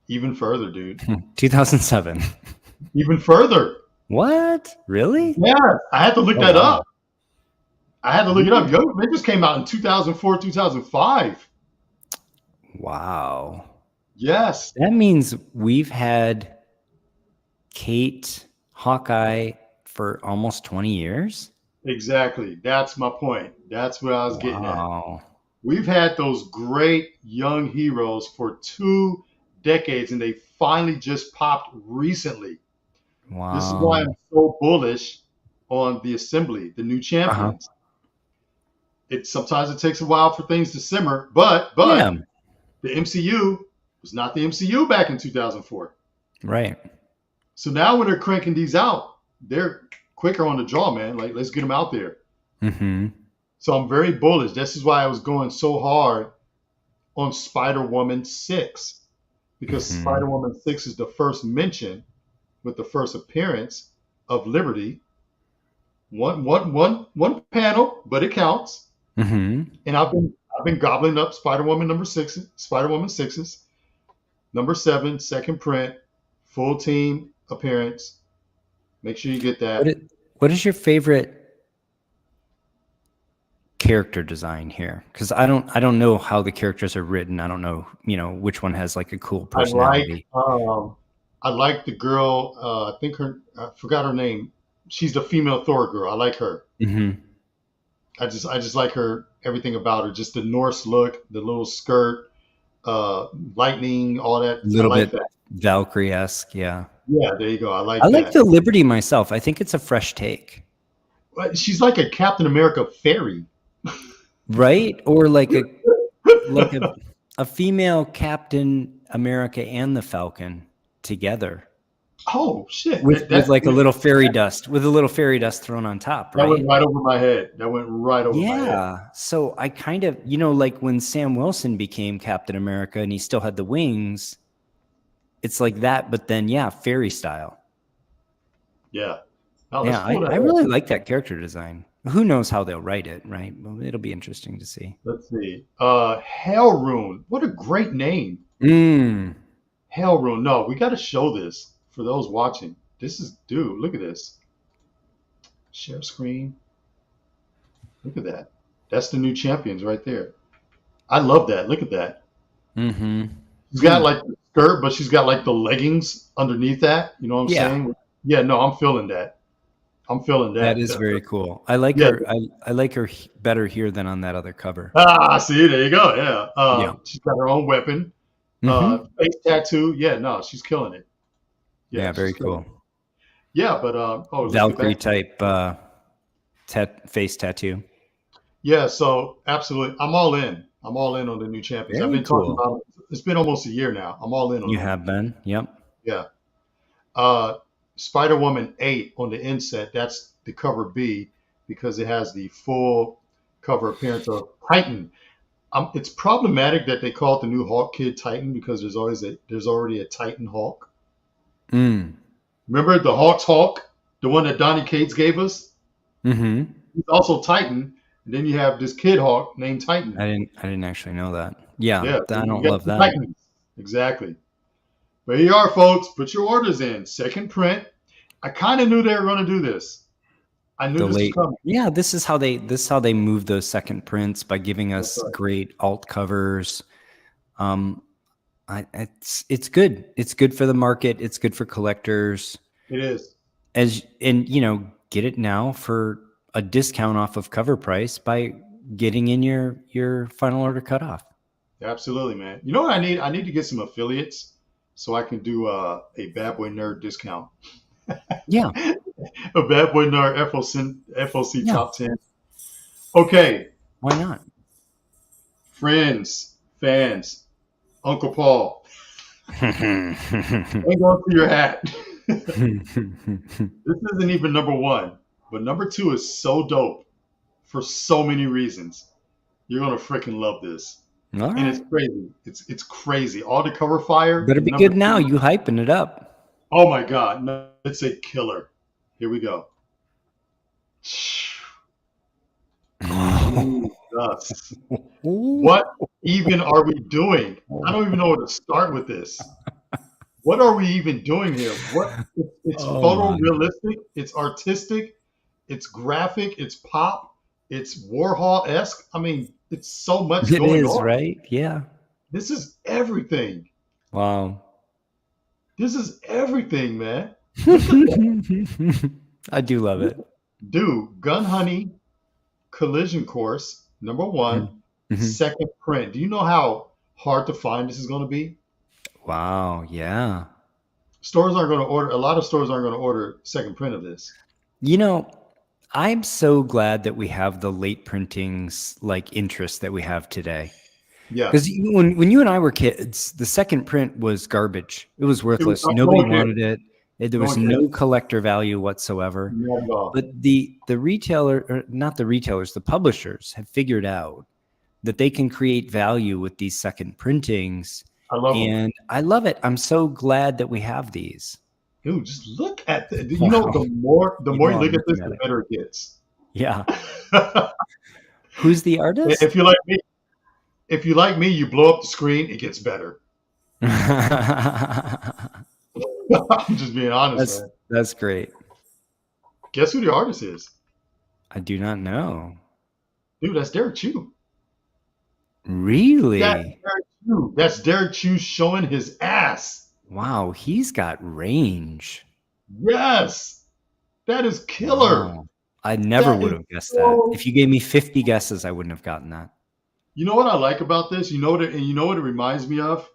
even further, dude. 2007. Even further. What? Really? Yeah, I had to look that up. I had to look it up. Young Avengers came out in 2004, 2005. Wow. Yes. That means we've had Kate, Hawkeye for almost 20 years? Exactly. That's my point. That's what I was getting at. We've had those great young heroes for 2 decades, and they finally just popped recently. Wow. This is why I'm so bullish on the assembly, the new champions. Sometimes it takes a while for things to simmer, but the MCU was not the MCU back in 2004. Right. So now when they're cranking these out, they're quicker on the draw, man. Like, let's get them out there. So I'm very bullish. This is why I was going so hard on Spider-Woman 6, because Spider-Woman 6 is the first mention with the first appearance of Liberty. One panel, but it counts. And I've been gobbling up Spider-Woman number 6, Spider-Woman 6's, number 7, second print, full team appearance. Make sure you get that. What is your favorite character design here? Because I don't know how the characters are written. I don't know, which one has like a cool personality. I like the girl. I forgot her name. She's the female Thor girl. I like her. I just like her. Everything about her. Just the Norse look, the little skirt, lightning, all that. A little bit Valkyrie-esque, yeah. Yeah, there you go. I like the Liberty myself. I think it's a fresh take. She's like a Captain America fairy. Right? Or like a female Captain America and the Falcon together. Oh shit! With like a little fairy dust, thrown on top. Right? That went right over my head. My head. Yeah. So I kind of, like when Sam Wilson became Captain America and he still had the wings, it's like that, but then fairy style. Yeah. Oh, yeah, I really like that character design. Who knows how they'll write it, right? Well, it'll be interesting to see. Let's see. Hellrune. What a great name. Hellrune. No, we got to show this for those watching. Dude, look at this. Share screen. Look at that. That's the new champions right there. I love that. Look at that. She's got like the skirt, but she's got like the leggings underneath that. You know what I'm saying? Yeah, no, I'm feeling that. That is very cool. I like her. I like her better here than on that other cover. See, there you go. Yeah. She's got her own weapon. Face tattoo. Yeah, no, she's killing it. Yeah, Yeah, she's very killing cool. it. Yeah, but let's get Valkyrie back. type face tattoo. Yeah, so absolutely, I'm all in. I'm all in on the new champions. I've Very been talking cool. about it. It's been almost a year now. I'm all in on You them. have been. Yep. Yeah. Uh, Spider Woman 8 on the inset. That's the cover B because it has the full cover appearance of Titan. It's problematic that they call it the new Hawk Kid Titan because there's already a Titan Hawk. Mm. Remember the Hawk's Hawk, the one that Donny Cates gave us? Mm-hmm. He's also Titan. And then you have this Kid Hawk named Titan. I didn't actually know that. Yeah, Yeah, I you don't got love the that. Titans. Exactly. But here you are, folks. Put your orders in. Second print. I kind of knew they were going to do this. I knew The this was late. coming. Yeah, this is how they move those second prints by giving That's us right. great alt covers. It's good. It's good for the market. It's good for collectors. It is. Get it now for a discount off of cover price by getting in your final order cutoff. Absolutely, man. You know what I need? I need to get some affiliates so I can do a Bad Boy Nerd discount. Yeah. A Bad Boy Nerd FOC Yeah. top 10. Okay, Why not? friends, fans, Uncle Paul, hang on to your hat. This isn't even number one, but number two is so dope for so many reasons. You're gonna freaking love this. All And it's right. crazy. It's crazy. All the cover fire. Better in be number good now. two. You hyping it up. Oh my God. No, it's a killer. Here we go. Jesus. What even are we doing? I don't even know where to start with this. What are we even doing here? It's Oh my. photorealistic, it's artistic, it's graphic, it's pop, it's Warhol-esque. I mean, it's so much It going is, on. right? Yeah. This is everything. Wow. This is everything, man. I do love it. Dude, Gun Honey Collision Course, number one, Mhm. second print. Do you know how hard to find this is going to be? Wow. Yeah. Stores aren't going to order, a lot of stores aren't going to order second print of this. I'm so glad that we have the late printings like interest that we have today. Yeah. Because when you and I were kids, the second print was garbage. It was worthless. Nobody wanted it. There was no collector value whatsoever. Not at all. But the retailer, or not the retailers, the publishers have figured out that they can create value with these second printings. I love them. And I love it. I'm so glad that we have these. Dude, just look at the, you know, the more you look at this, the better it gets. Yeah. Who's the artist? If you like me, you blow up the screen, it gets better. I'm just being honest, man. That's great. Guess who the artist is? I do not know. Dude, that's Derek Chu. Really? That's Derek Chu showing his ass. Wow, he's got range. Yes. That is killer. Wow. I never would have guessed that. If you gave me 50 guesses, I wouldn't have gotten that. You know what I like about this? You know what it reminds me of?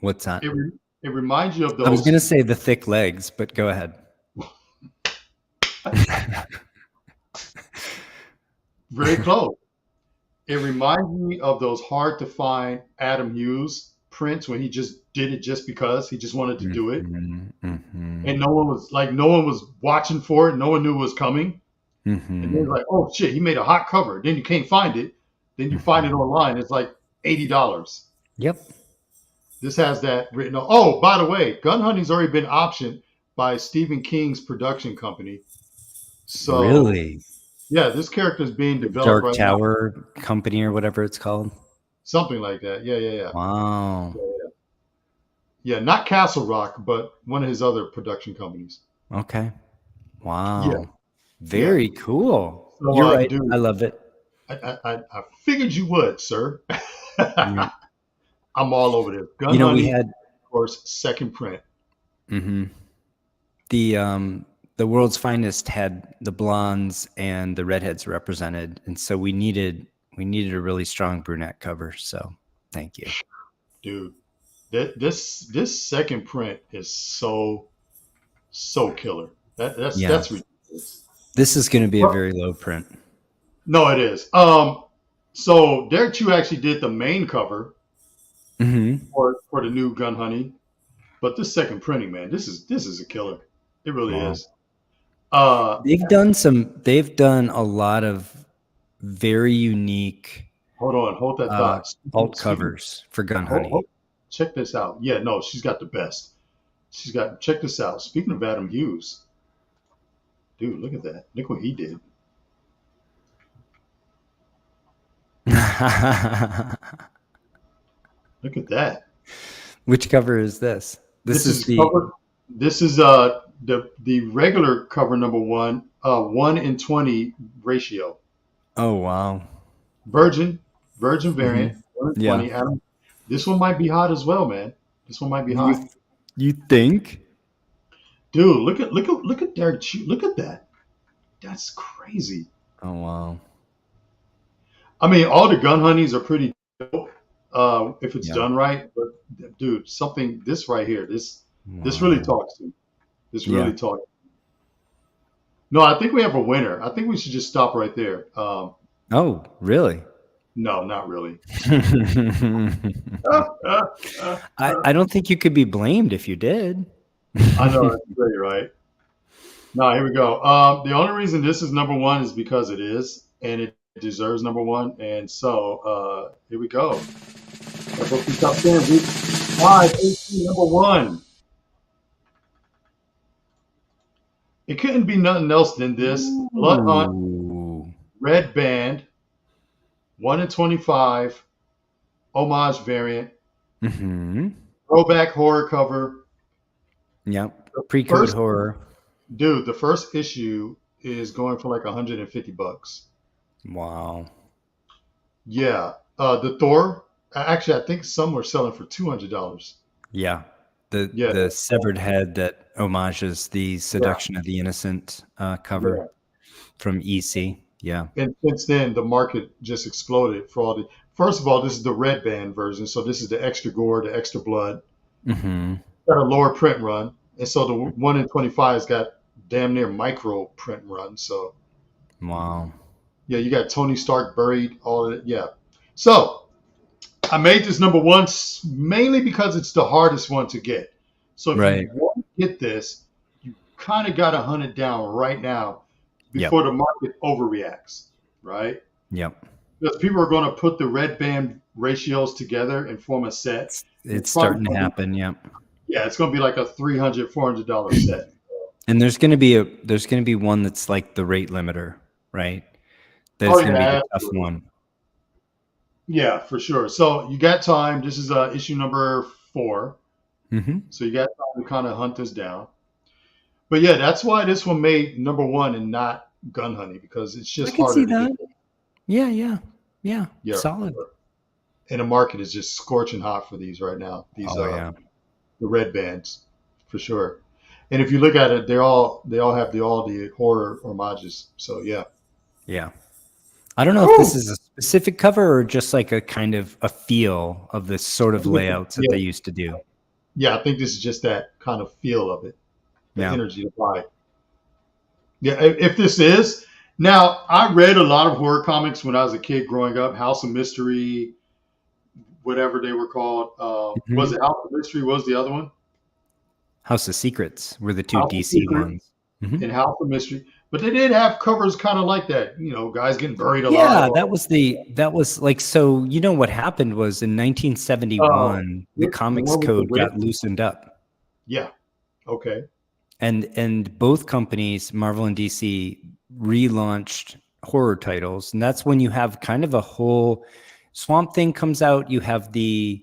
What's that? It reminds you of those. I was going to say the thick legs, but go ahead. Very close. It reminds me of those hard to find Adam Hughes prints when he just did it just because he just wanted to do it. Mm-hmm. And no one was watching for it. No one knew it was coming. Mm-hmm. And they're like, oh shit, he made a hot cover. Then you can't find it. Then you find it online. It's like $80. Yep. This has that written. Oh, by the way, Gun Hunting's already been optioned by Stephen King's production company. So really? Yeah, this character is being developed Dark right Tower now. Company or whatever it's called. Something like that. Yeah. Wow. Yeah, not Castle Rock, but one of his other production companies. Okay. Wow. Yeah. Very cool. So, you're right. dude, I love it. I figured you would, sir. Yeah. I'm all over this. Gun Hunting, we had, of course, second print. Mm-hmm. The World's Finest had the blondes and the redheads represented, and so we needed a really strong brunette cover. So thank you. dude, this second print is so killer. Yeah. That's ridiculous. This is going to be a Well, very low print. no, it is. So Derek Chu actually did the main cover Hmm. for the new Gun Honey, but this second printing, man, this is a killer. It really Wow. is. Uh, They've done a lot of very unique hold on, hold that thought. alt covers for Gun Honey. Check this out. Yeah, no, she's got the best. Check this out. Speaking of Adam Hughes, dude, look at that. Look what he did. Look at that. Which cover is this? This is the cover. This is the regular cover number 1:20 ratio. Oh wow. Virgin variant, 1:20. Yeah. Adam, this one might be hot as well, man. This one might be hot. You think? Dude, look at Derek Chu. Look at that. That's crazy. Oh wow. I mean, all the Gun Honeys are pretty dope if it's Yeah. done right. But dude, this right here, this really talks to me. This really talks. No, I think we have a winner. I think we should just stop right there. Oh, really? No, not really. I don't think you could be blamed if you did. I know that's great, right? No, here we go. The only reason this is number one is because it is, and it deserves number one. And so here we go. FOC Top 10, week 5, 18, number one. It couldn't be nothing else than this. Blood Hunt, Ooh. red band, 1:25, homage variant, Mm-hmm. throwback horror cover. Yep. Pre-code horror. Dude, the first issue is going for like $150. Wow. Yeah. The Thor, actually, I think some were selling for $200. Yeah. The severed head that homages the Seduction of the Innocent cover from EC. Yeah. And since then, the market just exploded for all the. First of all, this is the red band version, so this is the extra gore, the extra blood. Mm-hmm. Got a lower print run, and so the 1:25 has got damn near micro print run. So, Wow. yeah, you got Tony Stark buried, all of it. Yeah. So, I made this number one mainly because it's the hardest one to get. So, if you want to get this, you kind of got to hunt it down right now before the market overreacts, right? Yep. Because people are going to put the red band ratios together and form a set. It's starting to happen. Yep. Yeah, it's going to be like a $300, $400 set. And there's going to be one that's like the rate limiter, right? That's going to be the tough one. Yeah, for sure. So you got time. This is issue number 4. Mm-hmm. So you got time to kind of hunt this down. But yeah, that's why this one made number one and not Gun Honey, because it's just harder to get. Yeah. Solid. And the market is just scorching hot for these right now. These the red bands, for sure. And if you look at it, they all have the horror homages. So yeah. Yeah. I don't know if this is a specific cover or just like a kind of a feel of this sort of layouts that they used to do. Yeah, I think this is just that kind of feel of it. The energy to buy. Yeah, if this is. Now, I read a lot of horror comics when I was a kid growing up. House of Mystery, whatever they were called. Was it House of Mystery? What was the other one? House of Secrets were the two DC ones. Mm-hmm. And House of Mystery. But they did have covers kind of like that. You know, guys getting buried alive. Yeah, that was like, so you know what happened was in 1971, the comics code got loosened up. Yeah. Okay. And both companies, Marvel and DC, relaunched horror titles, and that's when you have kind of a whole Swamp Thing comes out. You have the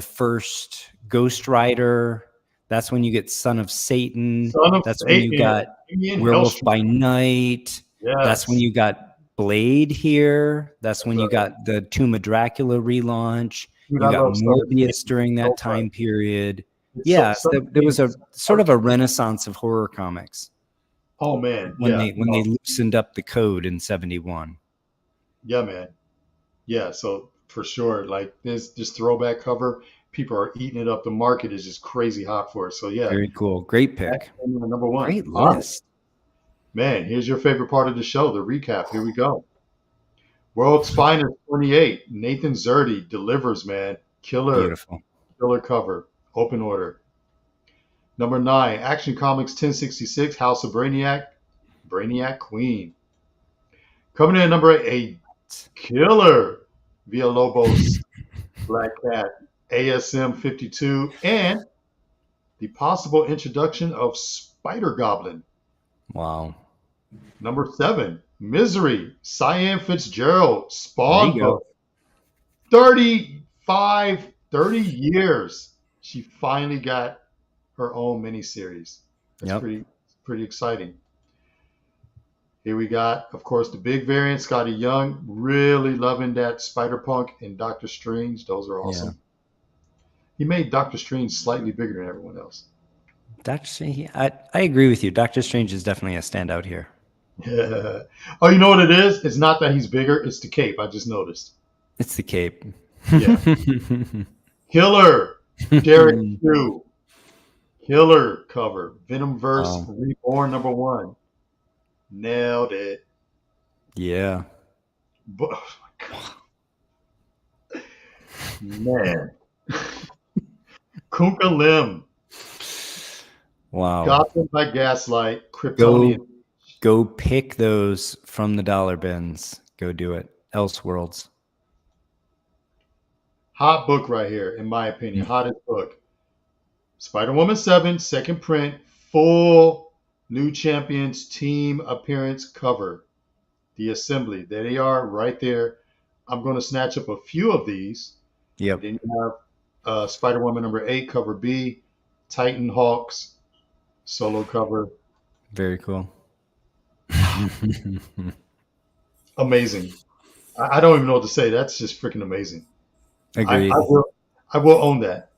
first Ghost Rider. That's when you get Son of Satan. When you got Werewolf by Night. Yes. That's when you got Blade here. That's when you got the Tomb of Dracula relaunch. You got Morbius during that time period. Yeah, there was a sort of a renaissance of horror comics. Oh man, when they loosened up the code in 71. Yeah, man. Yeah, so for sure. Like this throwback cover, people are eating it up. The market is just crazy hot for it. So yeah, Very cool. Great that's pick. number one. Great All right, list. man. Here's your favorite part of the show, the recap. Here we go. World's Finest 28. Nathan Zerdy delivers, man. Killer Beautiful. cover. Open order. Number 9, Action Comics 1066, House of Brainiac. Brainiac Queen. Coming in at number 8, killer Villalobos Black Cat ASM 52, and the possible introduction of Spider Goblin. Wow. Number 7, Misery Cyan Fitzgerald Spawn book. 30 years. She finally got her own miniseries. That's pretty exciting. Here we got, of course, the big variant, Scotty Young. Really loving that Spider-Punk and Doctor Strange. Those are awesome. Yeah. He made Doctor Strange slightly bigger than everyone else. Doctor Strange, I agree with you. Doctor Strange is definitely a standout here. Yeah. Oh, you know what it is? It's not that he's bigger. It's the cape. I just noticed. It's the cape. Yeah. Killer Derek Chu. Killer cover. Venomverse Reborn number 1. Nailed it. Yeah. But, oh my God. Man. Kunka Lim. Wow. Gotham by Gaslight. Kryptonian. Go pick those from the dollar bins. Go do it. Elseworlds. Hot book right here, in my opinion. Hottest book. Spider-Woman 7, second print, full New Champions team appearance cover. The assembly. There they are right there. I'm going to snatch up a few of these. Yep. Then you have Spider-Woman number 8, cover B, Titan Hawks, solo cover. Very cool. Amazing. I don't even know what to say. That's just freaking amazing. Agreed. I will own that.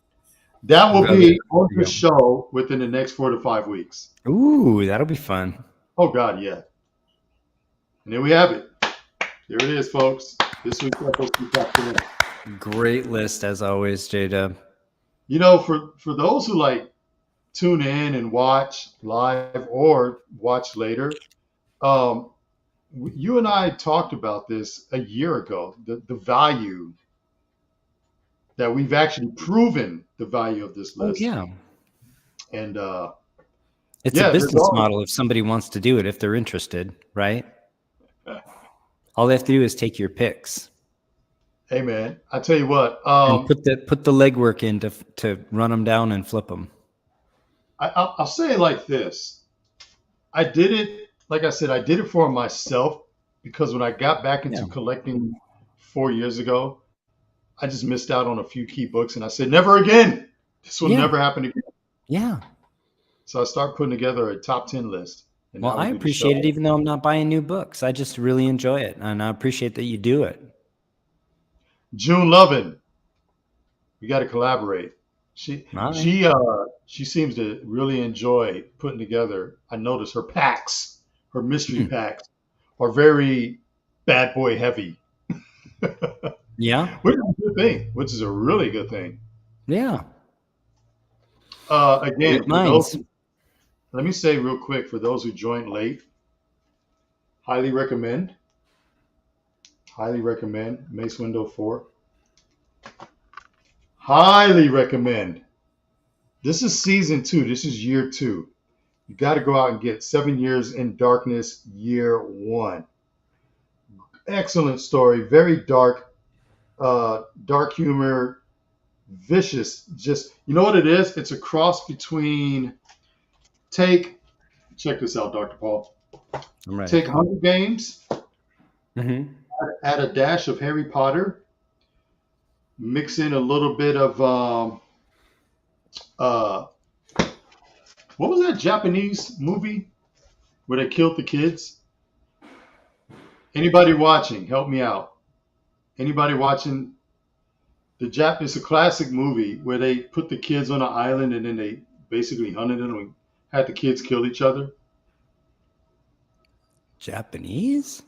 That will be on the show within the next 4 to 5 weeks. Ooh, that'll be fun. Oh, God, yeah. And there we have it. Here it is, folks. This week's FOC Top 10. Great list, as always, J-Dub. You know, for those who like tune in and watch live or watch later, you and I talked about this a year ago, the value that we've actually proven the value of this list. Oh, yeah. And it's a business model if somebody wants to do it, if they're interested, right? All they have to do is take your picks. Hey, man, I tell you what. And put the legwork in to run them down and flip them. I'll say it like this. I did it, like I said, I did it for myself because when I got back into collecting 4 years ago, I just missed out on a few key books, and I said, never again. This will never happen again. Yeah. So I start putting together a top 10 list. Well, I appreciate it, even though I'm not buying new books. I just really enjoy it, and I appreciate that you do it. June Lovin, we got to collaborate. She seems to really enjoy putting together. I notice her packs, her mystery packs, are very bad boy heavy. Yeah, which is a good thing. Which is a really good thing. Yeah. Again, let me say real quick for those who joined late, highly recommend. Mace Window 4. Highly recommend. This is season 2. This is year 2. You got to go out and get 7 Years in Darkness, year 1. Excellent story. Very dark, dark humor, vicious. Just, you know what it is? It's a cross between check this out, Dr. Paul. I'm ready. Take Hunger Games, add a dash of Harry Potter, mix in a little bit of what was that Japanese movie where they killed the kids? Anybody watching? Help me out. Anybody watching? It's a classic movie where they put the kids on an island and then they basically hunted them and had the kids kill each other. Japanese?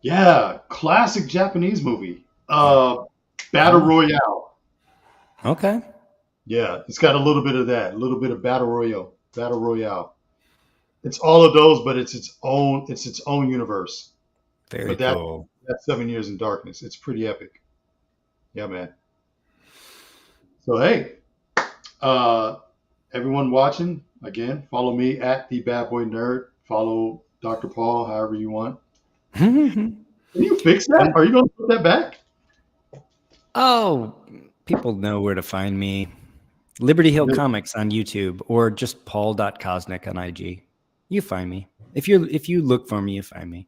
Yeah, classic Japanese movie. Battle Royale. Okay. Yeah, it's got a little bit of that, a little bit of Battle Royale. Battle Royale. It's all of those, but it's its own universe. Very But cool. that's 7 Years in Darkness. It's pretty epic. Yeah, man. So hey, everyone watching, again, follow me at the Bad Boy Nerd. Follow Dr. Paul, however you want. Can you fix that? Are you going to put that back? Oh, people know where to find me. Liberty Hill Comics on YouTube, or just paul.kosnick on IG. You find me. If you look for me, you find me.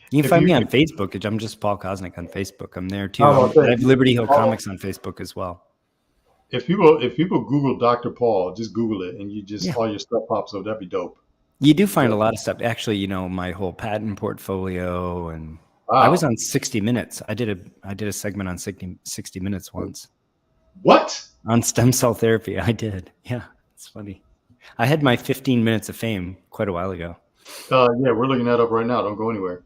You can find me on Facebook. I'm just Paul Kosnick on Facebook. I'm there too. I have Liberty Hill Comics on Facebook as well. If people Google Dr. Paul, just Google it, and all your stuff pops up. That'd be dope. You do find a lot of stuff. Actually, my whole patent portfolio, and wow. I was on 60 Minutes. I did a segment on 60 Minutes once. What? On stem cell therapy, I did. Yeah, it's funny. I had my 15 minutes of fame quite a while ago. Yeah, we're looking that up right now. Don't go anywhere.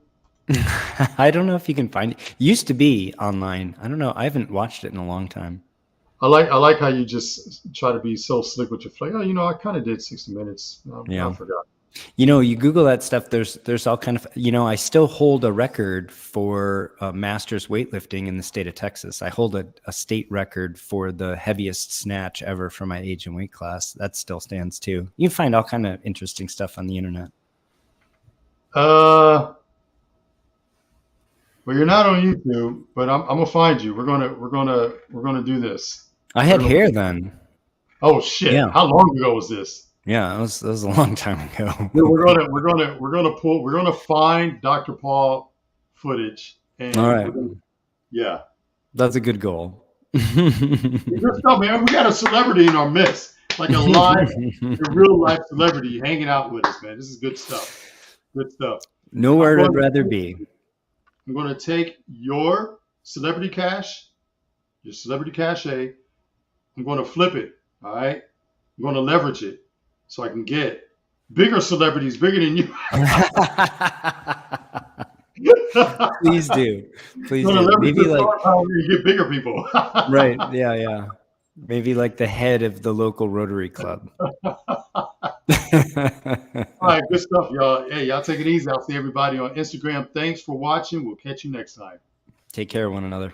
I don't know if you can find it. Used to be online. I don't know. I haven't watched it in a long time. I like how you just try to be so slick with your flag. Oh, I kind of did 60 Minutes. I forgot. You Google that stuff. There's all kind of. I still hold a record for masters weightlifting in the state of Texas. I hold a state record for the heaviest snatch ever for my age and weight class. That still stands too. You can find all kind of interesting stuff on the internet. Well, you're not on YouTube, but I'm gonna find you. We're gonna do this. I had hair then. Oh shit! Yeah. How long ago was this? Yeah, that was a long time ago. Yeah, we're gonna find Dr. Paul footage. And all right. Yeah. That's a good goal. Good stuff, man. We got a celebrity in our midst, like a real life celebrity hanging out with us, man. This is good stuff. Good stuff. Nowhere I'd rather be. I'm going to take your celebrity cache, your celebrity cachet. I'm going to flip it. All right. I'm going to leverage it so I can get bigger celebrities, bigger than you. Please do. Please do. Maybe get bigger people. Right. Yeah. Maybe like the head of the local Rotary Club. All right, good stuff, y'all. Hey, y'all take it easy. I'll see everybody on Instagram. Thanks for watching. We'll catch you next time. Take care of one another.